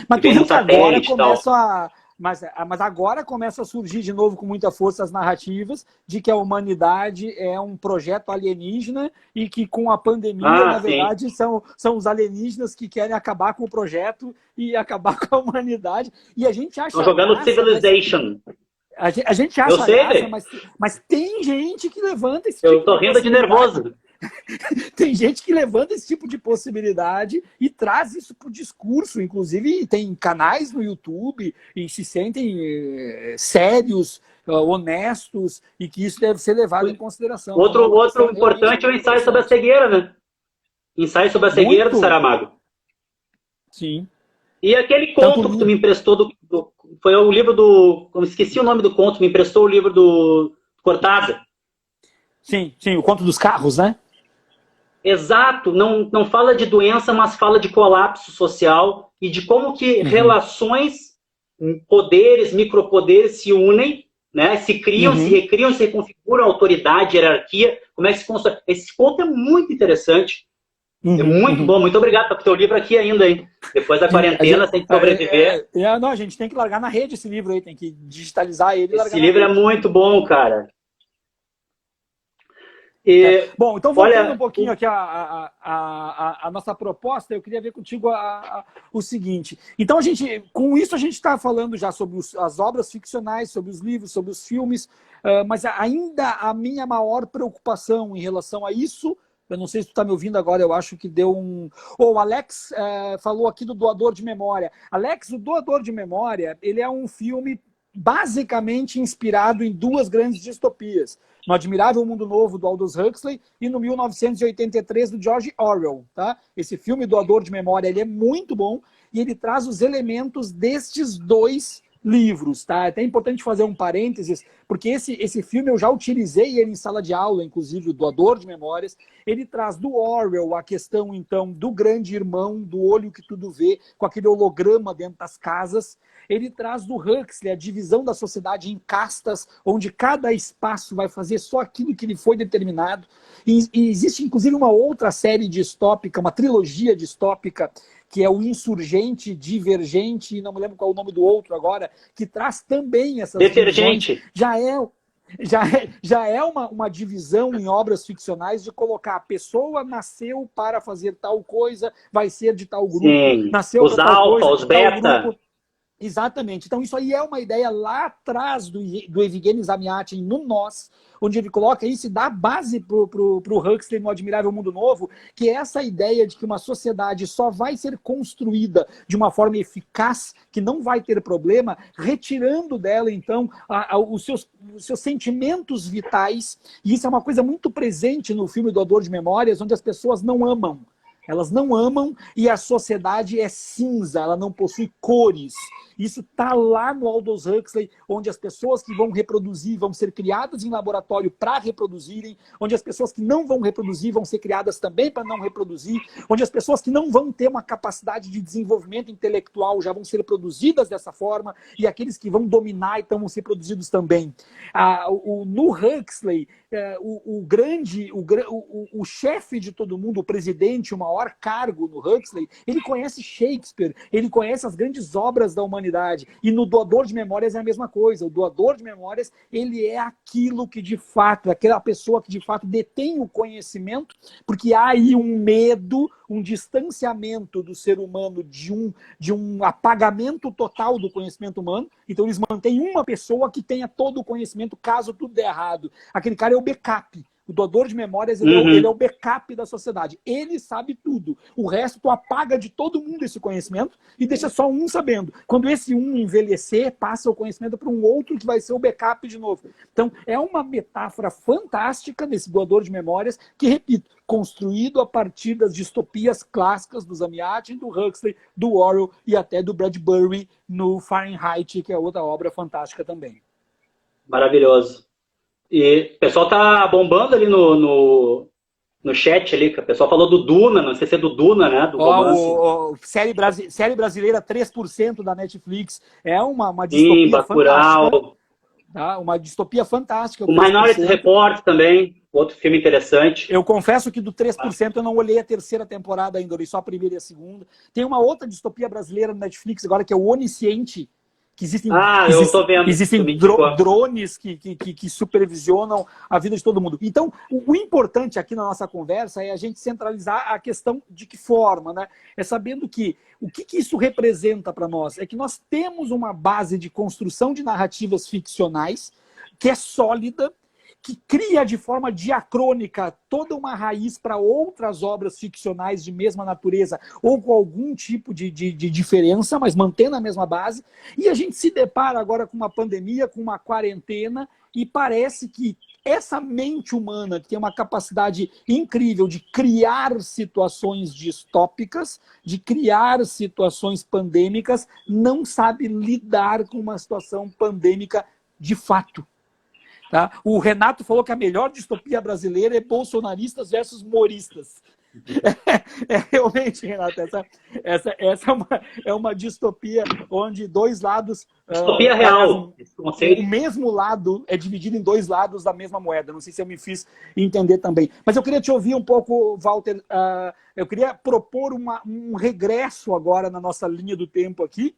Mas tu viu que agora começa mas agora começa a surgir de novo com muita força as narrativas de que a humanidade é um projeto alienígena e que com a pandemia, na verdade, são os alienígenas que querem acabar com o projeto e acabar com a humanidade. E a gente acha... Estão jogando Civilization. A gente acha graça, mas tem gente que levanta esse tipo Eu tô rindo de nervoso. Tem gente que levanta esse tipo de possibilidade e traz isso para o discurso. Inclusive, tem canais no YouTube e se sentem sérios, honestos, e que isso deve ser levado em consideração. Outro importante é o ensaio sobre a cegueira, né? Ensaio sobre a cegueira do Saramago. Sim. E aquele conto que tu me emprestou, foi o livro do... Eu esqueci o nome do conto, me emprestou o livro do Cortázar. Sim, o conto dos carros, né? Exato, não fala de doença, mas fala de colapso social e de como que relações, poderes, micropoderes se unem, né? Se criam, se recriam, se reconfiguram, autoridade, hierarquia, como é que se constrói. Esse conto é muito interessante, é muito bom. Muito obrigado pelo teu livro aqui ainda, hein? Depois da quarentena, tem que sobreviver. Não, a gente tem que largar na rede esse livro aí, tem que digitalizar ele. Esse livro é muito bom, cara. Bom, então voltando um pouquinho aqui a nossa proposta, eu queria ver contigo o seguinte. Então, com isso a gente está falando já sobre as obras ficcionais, sobre os livros, sobre os filmes, mas ainda a minha maior preocupação em relação a isso, eu não sei se tu está me ouvindo agora, eu acho que deu um... O Alex falou aqui do Doador de Memória. Alex, o Doador de Memória, ele é um filme basicamente inspirado em duas grandes distopias. No Admirável Mundo Novo, do Aldous Huxley, e no 1983, do George Orwell. Tá? Esse filme, Doador de Memória, ele é muito bom, e ele traz os elementos destes dois livros, tá? É até importante fazer um parênteses, porque esse filme eu já utilizei ele em sala de aula, inclusive, o Doador de Memórias. Ele traz do Orwell a questão, então, do grande irmão, do olho que tudo vê, com aquele holograma dentro das casas. Ele traz do Huxley a divisão da sociedade em castas, onde cada espaço vai fazer só aquilo que lhe foi determinado. E existe, inclusive, uma outra série distópica, uma trilogia distópica, que é o Insurgente, Divergente, e não me lembro qual é o nome do outro agora, que traz também essas Detergente. divisões. Já é uma divisão em obras ficcionais de colocar a pessoa nasceu para fazer tal coisa, vai ser de tal grupo. Sim. Nasceu Os para tal alfa, coisa, os beta. Exatamente. Então, isso aí é uma ideia lá atrás do Evgeny Zamyatin no Nós, onde ele coloca isso e dá base para o Huxley no Admirável Mundo Novo, que é essa ideia de que uma sociedade só vai ser construída de uma forma eficaz, que não vai ter problema, retirando dela, então, os seus sentimentos vitais. E isso é uma coisa muito presente no filme Doador de Memórias, onde as pessoas não amam. Elas não amam e a sociedade é cinza, ela não possui cores. Isso está lá no Aldous Huxley, onde as pessoas que vão reproduzir vão ser criadas em laboratório para reproduzirem, onde as pessoas que não vão reproduzir vão ser criadas também para não reproduzir, onde as pessoas que não vão ter uma capacidade de desenvolvimento intelectual já vão ser produzidas dessa forma, e aqueles que vão dominar então vão ser produzidos também. No Huxley, o chefe de todo mundo, o presidente, o maior cargo no Huxley, ele conhece Shakespeare, ele conhece as grandes obras da humanidade. E no Doador de Memórias é a mesma coisa. O Doador de Memórias, ele é aquilo que de fato, aquela pessoa que de fato detém o conhecimento, porque há aí um medo, um distanciamento do ser humano de um apagamento total do conhecimento humano. Então eles mantêm uma pessoa que tenha todo o conhecimento caso tudo der errado. Aquele cara é o backup. O Doador de Memórias, ele é o backup da sociedade. Ele sabe tudo. O resto, tu apaga de todo mundo esse conhecimento e deixa só um sabendo. Quando esse um envelhecer, passa o conhecimento para um outro que vai ser o backup de novo. Então, é uma metáfora fantástica desse Doador de Memórias que, repito, construído a partir das distopias clássicas do Zamyatin, do Huxley, do Orwell e até do Bradbury no Fahrenheit, que é outra obra fantástica também. Maravilhoso. E o pessoal tá bombando ali no chat ali, que o pessoal falou do Duna, não sei se é do Duna, né? Do romance. Série brasileira 3% da Netflix. É uma distopia Bacurau. fantástica. Tá? Uma distopia fantástica. O Minority Report também, outro filme interessante. Eu confesso que do 3% eu não olhei a terceira temporada ainda, olhei só a primeira e a segunda. Tem uma outra distopia brasileira no Netflix agora, que é o Onisciente, que existem drones que supervisionam a vida de todo mundo. Então, o importante aqui na nossa conversa é a gente centralizar a questão de que forma, né? É sabendo que o que isso representa para nós? É que nós temos uma base de construção de narrativas ficcionais que é sólida, que cria de forma diacrônica toda uma raiz para outras obras ficcionais de mesma natureza, ou com algum tipo de diferença, mas mantendo a mesma base. E a gente se depara agora com uma pandemia, com uma quarentena, e parece que essa mente humana, que tem uma capacidade incrível de criar situações distópicas, de criar situações pandêmicas, não sabe lidar com uma situação pandêmica de fato. Tá? O Renato falou que a melhor distopia brasileira é bolsonaristas versus moristas. Realmente, Renato, essa é uma distopia onde dois lados... Distopia real. O mesmo lado é dividido em dois lados da mesma moeda. Não sei se eu me fiz entender também. Mas eu queria te ouvir um pouco, Walter. Eu queria propor um regresso agora na nossa linha do tempo aqui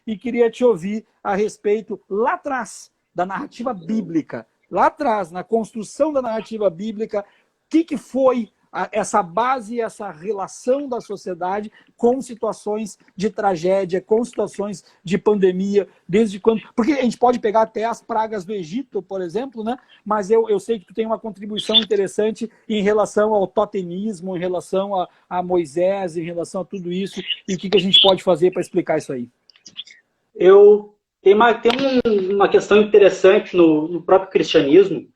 e queria te ouvir a respeito, lá atrás, da narrativa bíblica. Lá atrás, na construção da narrativa bíblica, o que foi essa base, essa relação da sociedade com situações de tragédia, com situações de pandemia, desde quando... Porque a gente pode pegar até as pragas do Egito, por exemplo, né? Mas eu sei que tu tem uma contribuição interessante em relação ao totemismo, em relação a Moisés, em relação a tudo isso, e o que a gente pode fazer para explicar isso aí? Tem uma questão interessante no próprio cristianismo.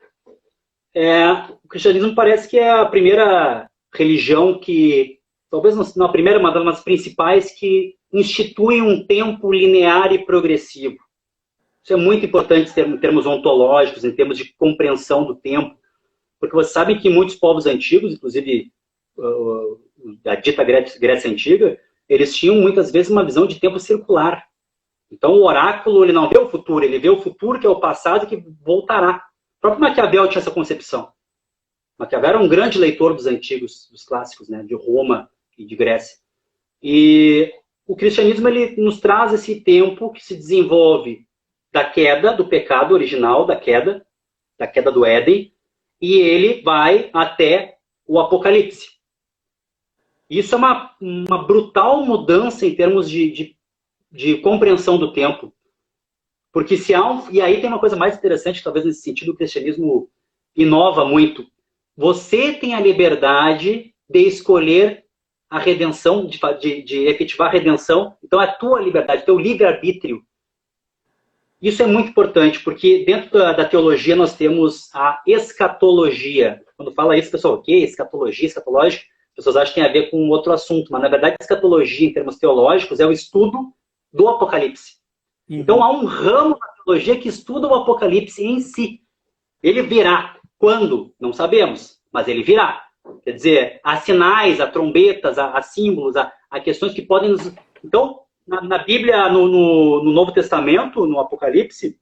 O cristianismo parece que é a primeira religião que, talvez não a primeira, mas uma das principais, que institui um tempo linear e progressivo. Isso é muito importante em termos ontológicos, em termos de compreensão do tempo, porque vocês sabem que muitos povos antigos, inclusive a dita Grécia Antiga, eles tinham muitas vezes uma visão de tempo circular. Então o oráculo ele não vê o futuro, ele vê o futuro que é o passado que voltará. O próprio Maquiavel tinha essa concepção. Maquiavel era um grande leitor dos antigos, dos clássicos, né, de Roma e de Grécia. E o cristianismo ele nos traz esse tempo que se desenvolve da queda, do pecado original, da queda do Éden, e ele vai até o Apocalipse. Isso é uma brutal mudança em termos de compreensão do tempo. Porque se há e aí tem uma coisa mais interessante, talvez nesse sentido, o cristianismo inova muito. Você tem a liberdade de escolher a redenção, de efetivar a redenção. Então é a tua liberdade, teu livre-arbítrio. Isso é muito importante, porque dentro da teologia nós temos a escatologia. Quando fala isso, pessoal, o quê? Escatologia, escatológica, as pessoas acham que tem a ver com outro assunto, mas na verdade a escatologia, em termos teológicos, é o estudo do Apocalipse. Então há um ramo da teologia que estuda o Apocalipse em si. Ele virá. Quando? Não sabemos, mas ele virá. Quer dizer, há sinais, há trombetas, há símbolos, há questões que podem nos... Então, na Bíblia, no Novo Testamento, no Apocalipse,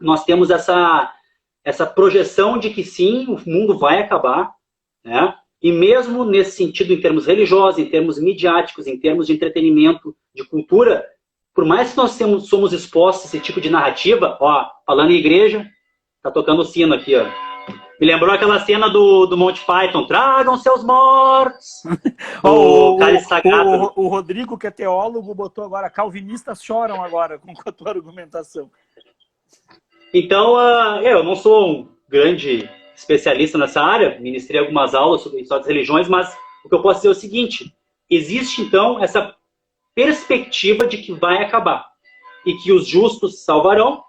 nós temos essa projeção de que sim, o mundo vai acabar, né? E mesmo nesse sentido, em termos religiosos, em termos midiáticos, em termos de entretenimento, de cultura, por mais que nós somos expostos a esse tipo de narrativa, ó, falando em igreja, tá tocando o sino aqui, ó. Me lembrou aquela cena do Monty Python, tragam seus mortos. O Rodrigo, que é teólogo, botou agora, calvinistas choram agora com a tua argumentação. Então, eu não sou um grande especialista nessa área, ministrei algumas aulas sobre história das religiões, mas o que eu posso dizer é o seguinte, existe então essa perspectiva de que vai acabar e que os justos salvarão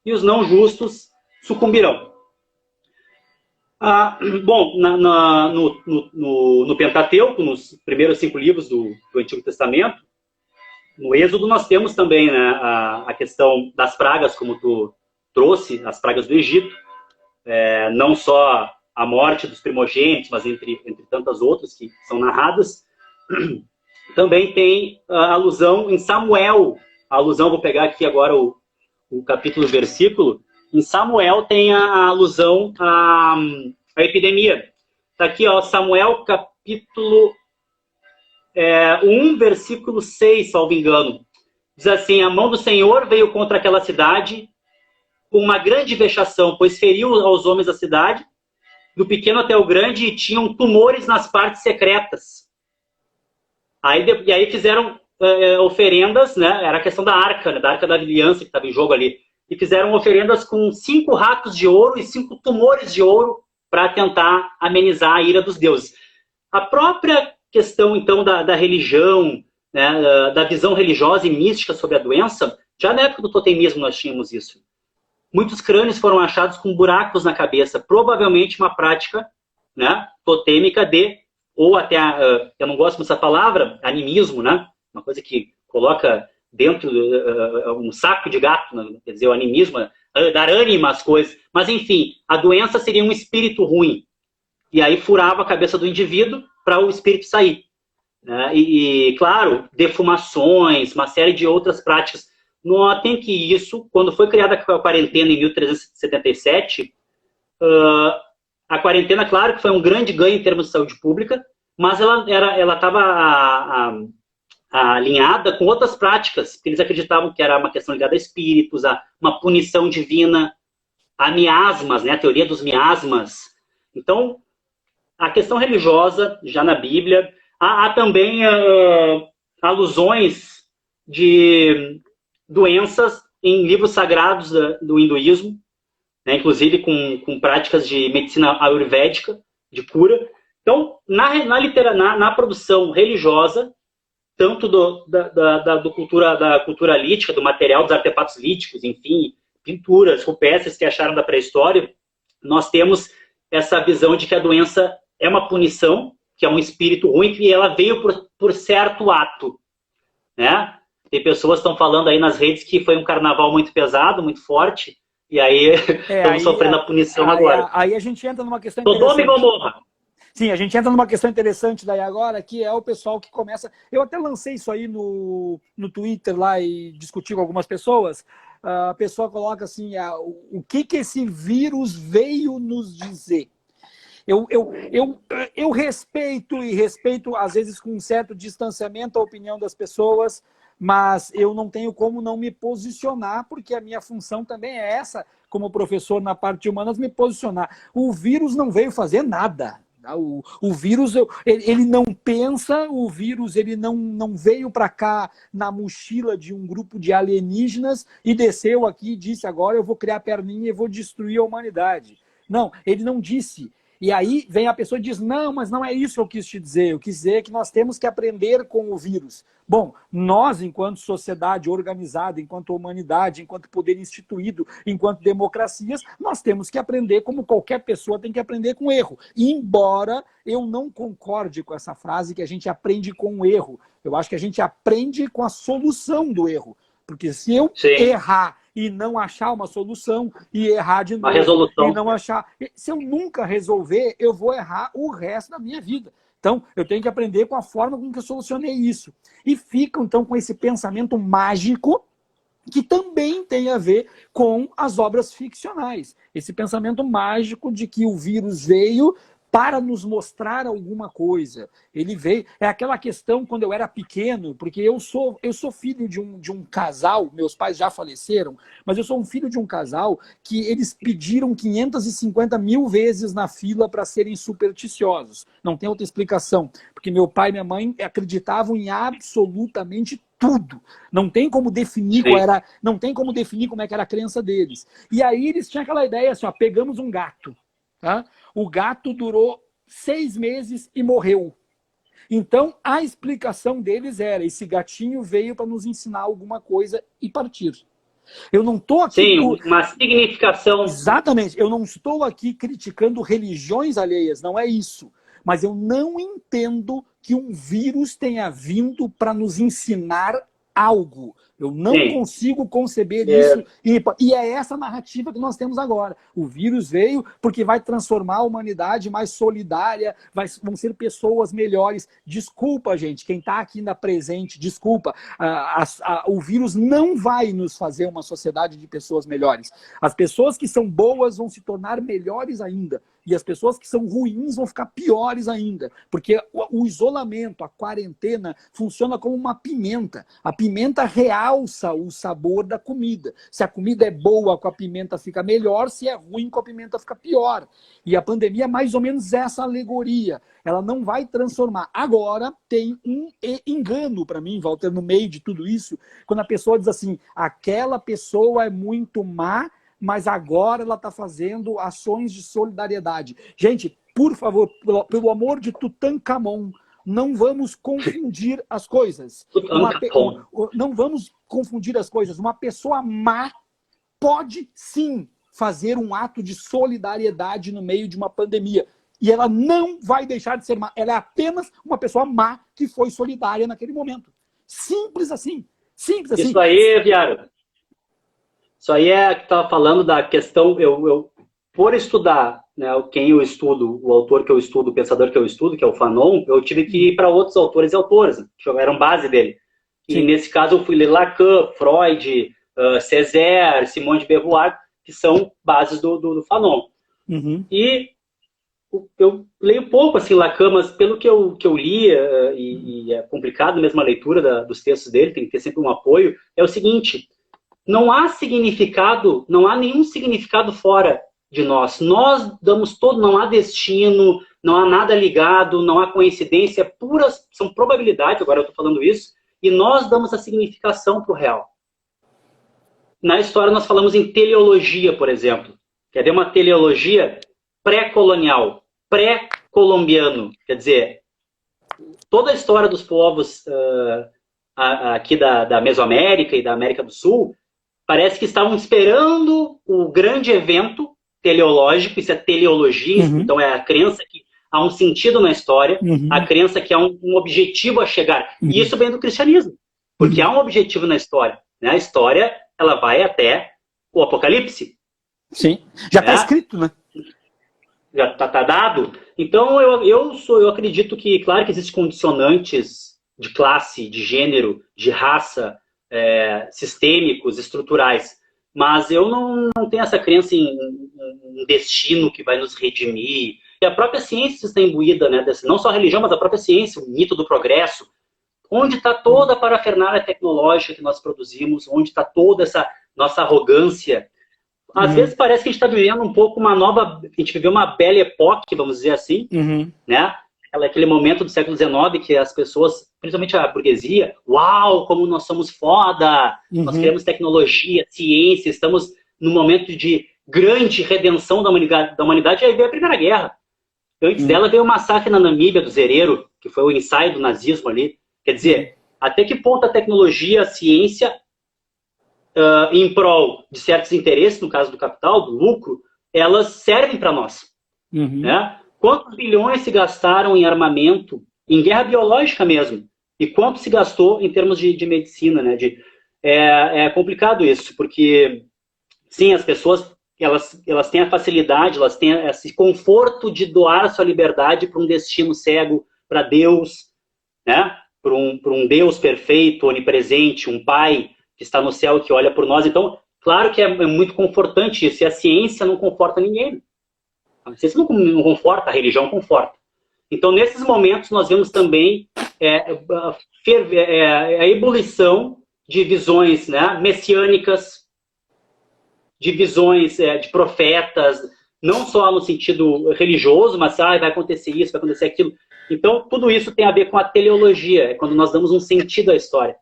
e os não justos sucumbirão. Bom, no Pentateuco, nos primeiros 5 livros do Antigo Testamento, no Êxodo nós temos também, né, a questão das pragas, como tu trouxe, as pragas do Egito, não só a morte dos primogênitos, mas entre tantas outras que são narradas. Também tem a alusão em Samuel, vou pegar aqui agora o capítulo, versículo. Em Samuel tem a alusão à epidemia. Está aqui, ó, Samuel, capítulo 1, versículo 6, salvo engano. Diz assim, a mão do Senhor veio contra aquela cidade com uma grande vexação, pois feriu aos homens da cidade, do pequeno até o grande, e tinham tumores nas partes secretas. E aí fizeram oferendas, né? Era a questão da arca, né? Da arca da aliança que estava em jogo ali. E fizeram oferendas com 5 ratos de ouro e 5 tumores de ouro para tentar amenizar a ira dos deuses. A própria questão, então, da religião, né? Da visão religiosa e mística sobre a doença, já na época do totemismo nós tínhamos isso. Muitos crânios foram achados com buracos na cabeça, provavelmente uma prática, né, totêmica ou até, eu não gosto dessa palavra, animismo, né? Uma coisa que coloca dentro um saco de gato, né? Quer dizer, o animismo, dar ânima às coisas. Mas, enfim, a doença seria um espírito ruim. E aí furava a cabeça do indivíduo para o espírito sair. Né? E, claro, defumações, uma série de outras práticas. Notem que isso, quando foi criada a quarentena em 1377, a quarentena, claro que foi um grande ganho em termos de saúde pública, mas ela estava alinhada com outras práticas, que eles acreditavam que era uma questão ligada a espíritos, a uma punição divina, a miasmas, né, a teoria dos miasmas. Então, a questão religiosa, já na Bíblia, há também alusões de doenças em livros sagrados do hinduísmo, né, inclusive com práticas de medicina ayurvédica, de cura. Então, na produção religiosa, tanto da cultura lítica, do material, dos artefatos líticos, enfim, pinturas, rupestres que acharam da pré-história, nós temos essa visão de que a doença é uma punição, que é um espírito ruim, que ela veio por certo ato, né? Tem pessoas que estão falando aí nas redes que foi um carnaval muito pesado, muito forte, e aí estamos sofrendo a punição agora. Aí a gente entra numa questão Sodoma e Gomorra. Sim, a gente entra numa questão interessante daí agora, que é o pessoal que começa... Eu até lancei isso aí no Twitter lá e discuti com algumas pessoas. A pessoa coloca assim, o que esse vírus veio nos dizer? Eu respeito, às vezes, com um certo distanciamento, a opinião das pessoas, mas eu não tenho como não me posicionar, porque a minha função também é essa, como professor na parte de humanas, me posicionar. O vírus não veio fazer nada. O vírus, ele não pensa, o vírus ele não veio para cá na mochila de um grupo de alienígenas e desceu aqui e disse, agora eu vou criar perninha e vou destruir a humanidade. Não, ele não disse. E aí vem a pessoa e diz, não, mas não é isso que eu quis te dizer. Eu quis dizer que nós temos que aprender com o vírus. Bom, nós, enquanto sociedade organizada, enquanto humanidade, enquanto poder instituído, enquanto democracias, nós temos que aprender como qualquer pessoa tem que aprender com erro. E embora eu não concorde com essa frase que a gente aprende com o erro, eu acho que a gente aprende com a solução do erro. Porque se eu errar e não achar uma solução, e errar de novo, e não achar... Se eu nunca resolver, eu vou errar o resto da minha vida. Então, eu tenho que aprender com a forma com que eu solucionei isso. E ficam, então, com esse pensamento mágico que também tem a ver com as obras ficcionais. Esse pensamento mágico de que o vírus veio para nos mostrar alguma coisa. Ele veio... É aquela questão quando eu era pequeno, porque eu sou filho de um casal, meus pais já faleceram, mas eu sou um filho de um casal que eles pediram 550 mil vezes na fila para serem supersticiosos. Não tem outra explicação, porque meu pai e minha mãe acreditavam em absolutamente tudo. Não tem como definir não tem como definir como é que era a crença deles. E aí eles tinham aquela ideia assim, ó, pegamos um gato. Tá? O gato durou 6 meses e morreu. Então, a explicação deles era, esse gatinho veio para nos ensinar alguma coisa e partir. Eu não estou aqui... Sim, uma significação. Exatamente. Eu não estou aqui criticando religiões alheias, não é isso. Mas eu não entendo que um vírus tenha vindo para nos ensinar algo. Eu não consigo conceber isso. E é essa narrativa que nós temos agora. O vírus veio porque vai transformar a humanidade mais solidária, vão ser pessoas melhores. Desculpa, gente, quem está aqui na presente, desculpa. O vírus não vai nos fazer uma sociedade de pessoas melhores. As pessoas que são boas vão se tornar melhores ainda. E as pessoas que são ruins vão ficar piores ainda. Porque o isolamento, a quarentena, funciona como uma pimenta. A pimenta realça o sabor da comida. Se a comida é boa, com a pimenta fica melhor. Se é ruim, com a pimenta fica pior. E a pandemia é mais ou menos essa alegoria. Ela não vai transformar. Agora, tem um engano para mim, Walter, no meio de tudo isso, quando a pessoa diz assim, aquela pessoa é muito má, mas agora ela está fazendo ações de solidariedade. Gente, por favor, pelo amor de Tutankhamon, não vamos confundir as coisas. Não vamos confundir as coisas. Uma pessoa má pode, sim, fazer um ato de solidariedade no meio de uma pandemia. E ela não vai deixar de ser má. Ela é apenas uma pessoa má que foi solidária naquele momento. Simples assim. Simples assim. Isso aí, Viário. Isso aí é que estava falando da questão, por estudar, né, quem eu estudo, o autor que eu estudo, o pensador que eu estudo, que é o Fanon, eu tive que ir para outros autores e autoras, que eram base dele. Sim. E nesse caso eu fui ler Lacan, Freud, Césaire, Simone de Beauvoir, que são bases do Fanon. Uhum. E eu leio pouco assim Lacan, mas pelo que eu li, e é complicado mesmo a leitura dos textos dele, tem que ter sempre um apoio, é o seguinte... Não há significado, não há nenhum significado fora de nós. Nós damos todo, não há destino, não há nada ligado, não há coincidência, puras, são probabilidades, agora eu estou falando isso, e nós damos a significação para o real. Na história nós falamos em teleologia, por exemplo. Quer dizer, uma teleologia pré-colonial, pré-colombiano. Quer dizer, toda a história dos povos aqui da Mesoamérica e da América do Sul, parece que estavam esperando o grande evento teleológico, isso é teleologia, então é a crença que há um sentido na história, a crença que há um objetivo a chegar. E isso vem do cristianismo. Porque há um objetivo na história, né? A história, ela vai até o Apocalipse. Sim. Já está escrito, né? Já está dado. Então, eu acredito que, claro que existem condicionantes de classe, de gênero, de raça, sistêmicos, estruturais, mas eu não tenho essa crença em destino que vai nos redimir. E a própria ciência está imbuída, né, não só a religião, mas a própria ciência, o mito do progresso. Onde está toda a parafernália tecnológica que nós produzimos? Onde está toda essa nossa arrogância? Às vezes parece que a gente está vivendo um pouco uma nova... A gente viveu uma belle époque, vamos dizer assim, né? Aquele momento do século XIX que as pessoas, principalmente a burguesia, uau, como nós somos foda, nós queremos tecnologia, ciência, estamos num momento de grande redenção da humanidade, e aí veio a Primeira Guerra. Antes dela veio o massacre na Namíbia, do Zereiro, que foi o ensaio do nazismo ali. Quer dizer, até que ponto a tecnologia, a ciência, em prol de certos interesses, no caso do capital, do lucro, elas servem para nós. Né? Quantos bilhões se gastaram em armamento, em guerra biológica mesmo? E quanto se gastou em termos de medicina? Né? É complicado isso, porque, sim, as pessoas elas têm a facilidade, elas têm esse conforto de doar a sua liberdade para um destino cego, para Deus, né? Para um Deus perfeito, onipresente, um Pai que está no céu, que olha por nós. Então, claro que é muito confortante isso, e a ciência não conforta ninguém. A ciência não conforta, a religião conforta. Então, nesses momentos, nós vemos também a ebulição de visões, né, messiânicas, de visões de profetas, não só no sentido religioso, mas vai acontecer isso, vai acontecer aquilo. Então, tudo isso tem a ver com a teleologia, é quando nós damos um sentido à história.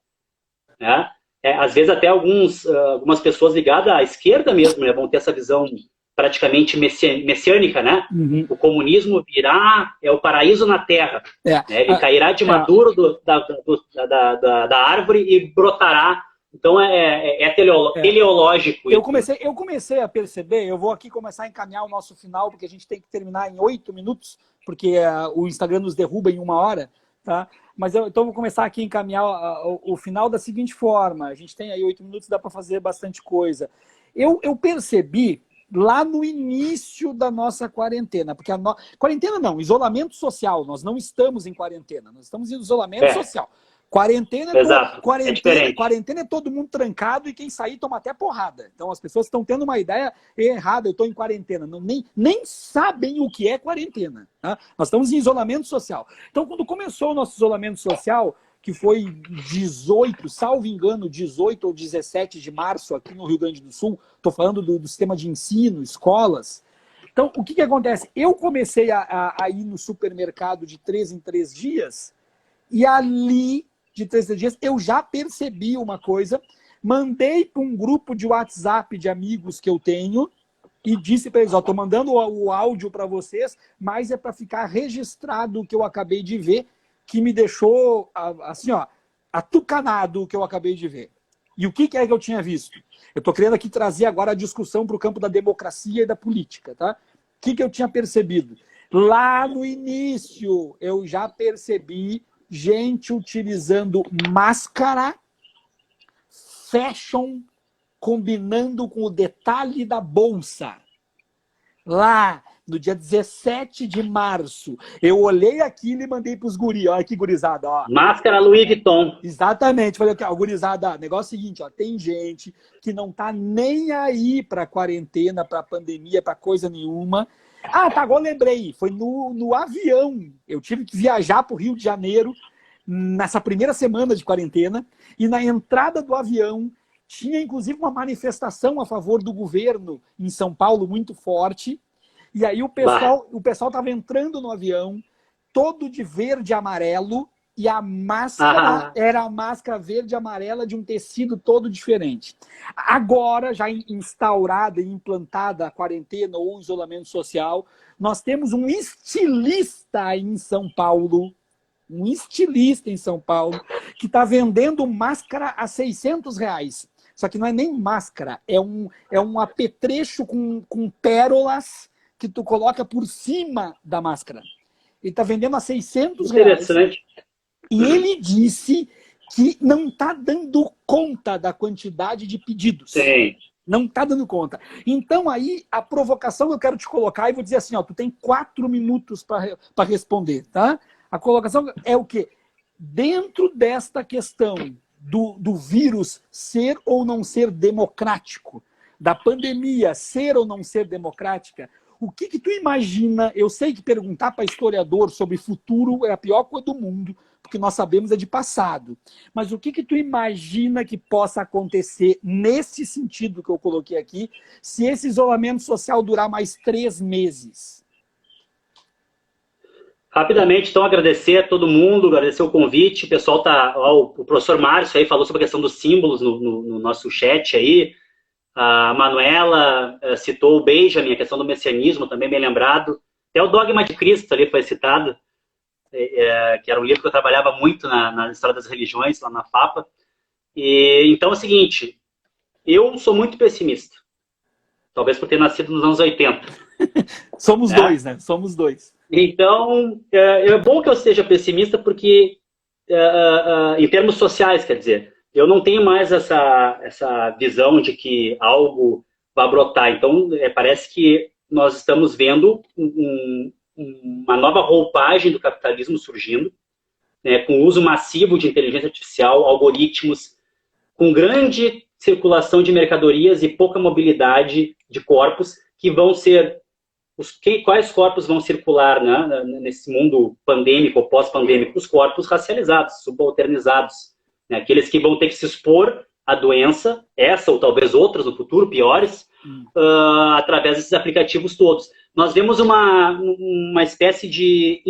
Né? Às vezes até algumas pessoas ligadas à esquerda mesmo, né, vão ter essa visão praticamente messiânica, né? O comunismo virá, é o paraíso na Terra. Né? Ele cairá de maduro da árvore e brotará. Então teleológico. Eu comecei a perceber, eu vou aqui começar a encaminhar o nosso final, porque a gente tem que terminar em 8 minutos, porque o Instagram nos derruba em 1 hora, tá? Mas então vou começar aqui a encaminhar o final da seguinte forma. A gente tem aí 8 minutos, dá para fazer bastante coisa. Eu percebi lá no início da nossa quarentena, porque quarentena não, isolamento social, nós não estamos em quarentena, nós estamos em isolamento social. Quarentena é todo mundo trancado e quem sair toma até porrada. Então as pessoas estão tendo uma ideia errada, eu estou em quarentena. Nem sabem o que é quarentena. Tá? Nós estamos em isolamento social. Então quando começou o nosso isolamento social, que foi 18, salvo engano, 18 ou 17 de março aqui no Rio Grande do Sul, estou falando do sistema de ensino, escolas. Então o que acontece? Eu comecei a ir no supermercado de 3 em 3 dias e ali... de 3 dias, eu já percebi uma coisa, mandei para um grupo de WhatsApp de amigos que eu tenho e disse para eles, estou mandando o áudio para vocês, mas é para ficar registrado o que eu acabei de ver, que me deixou, assim, atucanado o que eu acabei de ver. E o que é que eu tinha visto? Eu estou querendo aqui trazer agora a discussão para o campo da democracia e da política, tá? O que eu tinha percebido? Lá no início, eu já percebi gente utilizando máscara, fashion, combinando com o detalhe da bolsa. Lá, no dia 17 de março, eu olhei aquilo e mandei para os guris. Olha que gurizada. Ó. Máscara Louis Vuitton. Exatamente. Falei aqui, ó, gurizada, negócio é o seguinte, ó, tem gente que não tá nem aí para quarentena, para pandemia, para coisa nenhuma. Tá, agora lembrei. Foi no avião. Eu tive que viajar para o Rio de Janeiro nessa primeira semana de quarentena e na entrada do avião tinha inclusive uma manifestação a favor do governo em São Paulo muito forte. E aí o pessoal estava entrando no avião todo de verde e amarelo e a máscara era a máscara verde e amarela de um tecido todo diferente. Agora, já instaurada e implantada a quarentena ou o isolamento social, nós temos um estilista em São Paulo, que está vendendo máscara a R$600. Só que não é nem máscara, é um apetrecho com pérolas que tu coloca por cima da máscara. Ele está vendendo a R$600. Interessante. E ele disse que não está dando conta da quantidade de pedidos. Sim. Não está dando conta. Então, aí, a provocação que eu quero te colocar, e vou dizer assim, ó, tu tem 4 minutos para responder, tá? A colocação é o quê? Dentro desta questão do vírus ser ou não ser democrático, da pandemia ser ou não ser democrática, o que tu imagina? Eu sei que perguntar para historiador sobre futuro é a pior coisa do mundo, porque nós sabemos é de passado. Mas o que tu imagina que possa acontecer nesse sentido que eu coloquei aqui, se esse isolamento social durar mais 3 meses? Rapidamente, então, agradecer a todo mundo, agradecer o convite. O pessoal tá. Ó, o professor Márcio aí falou sobre a questão dos símbolos no nosso chat aí. A Manuela citou o Benjamin, a questão do messianismo, também bem lembrado. Até o Dogma de Cristo ali foi citado, que era um livro que eu trabalhava muito na história das religiões, lá na FAPA. Então é o seguinte, eu sou muito pessimista. Talvez por ter nascido nos anos 80. Somos dois, né? Somos dois. Então, é bom que eu seja pessimista porque, em termos sociais, quer dizer, eu não tenho mais essa visão de que algo vai brotar. Então, parece que nós estamos vendo uma nova roupagem do capitalismo surgindo, né, com o uso massivo de inteligência artificial, algoritmos, com grande circulação de mercadorias e pouca mobilidade de corpos, que vão ser... Quais corpos vão circular, né, nesse mundo pandêmico ou pós-pandêmico? Os corpos racializados, subalternizados. Aqueles que vão ter que se expor à doença, essa ou talvez outras no futuro, piores, através desses aplicativos todos. Nós vemos uma espécie de...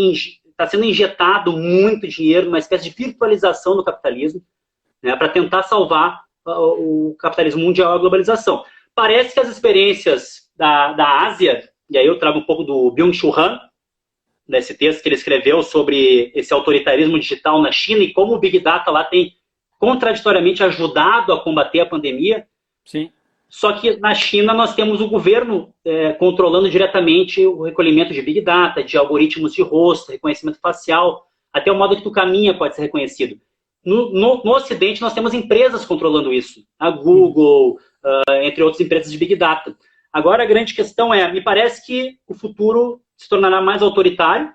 Está sendo injetado muito dinheiro, uma espécie de virtualização do capitalismo, né, para tentar salvar o capitalismo mundial e a globalização. Parece que as experiências da Ásia, e aí eu trago um pouco do Byung-Chul Han, nesse texto que ele escreveu sobre esse autoritarismo digital na China e como o Big Data lá tem contraditoriamente ajudado a combater a pandemia. Sim. Só que na China nós temos o governo controlando diretamente o recolhimento de Big Data, de algoritmos de rosto, reconhecimento facial, até o modo que tu caminha pode ser reconhecido. No Ocidente nós temos empresas controlando isso, a Google, entre outras empresas de Big Data. Agora a grande questão me parece que o futuro se tornará mais autoritário,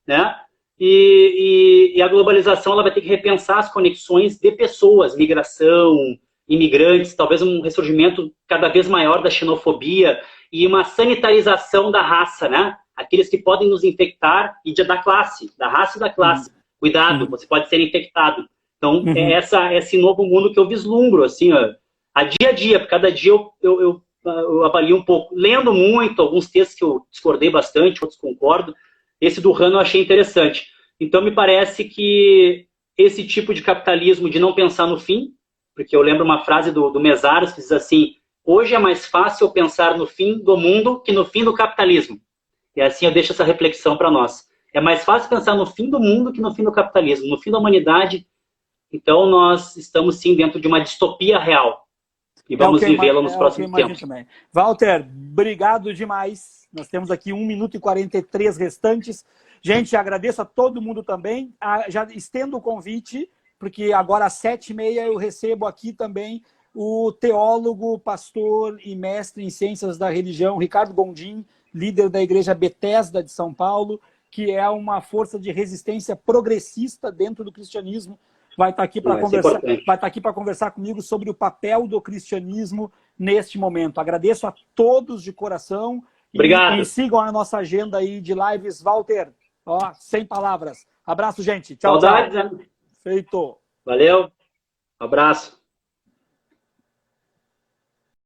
né? E a globalização ela vai ter que repensar as conexões de pessoas, migração, imigrantes, talvez um ressurgimento cada vez maior da xenofobia e uma sanitarização da raça, né? Aqueles que podem nos infectar e da classe, da raça e da classe. Cuidado, você pode ser infectado. Então, é esse novo mundo que eu vislumbro, assim, ó, a dia, porque cada dia eu avalio um pouco, lendo muito, alguns textos que eu discordei bastante, outros concordo. Esse do Han eu achei interessante. Então, me parece que esse tipo de capitalismo de não pensar no fim, porque eu lembro uma frase do Mesaros que diz assim, hoje é mais fácil pensar no fim do mundo que no fim do capitalismo. E assim eu deixo essa reflexão para nós. É mais fácil pensar no fim do mundo que no fim do capitalismo, no fim da humanidade. Então, nós estamos, sim, dentro de uma distopia real. E vamos vivê-la nos próximos tempos. Também. Walter, obrigado demais. Nós temos aqui 1 minuto e 43 restantes. Gente, agradeço a todo mundo também. Já estendo o convite, porque agora às 7h30 eu recebo aqui também o teólogo, pastor e mestre em ciências da religião, Ricardo Gondim, líder da Igreja Betesda de São Paulo, que é uma força de resistência progressista dentro do cristianismo. Vai estar aqui para conversar comigo sobre o papel do cristianismo neste momento. Agradeço a todos de coração. Obrigado. E sigam a nossa agenda aí de lives. Walter, sem palavras. Abraço, gente. Tchau, Saudades, tchau. Feito. Valeu. Um abraço.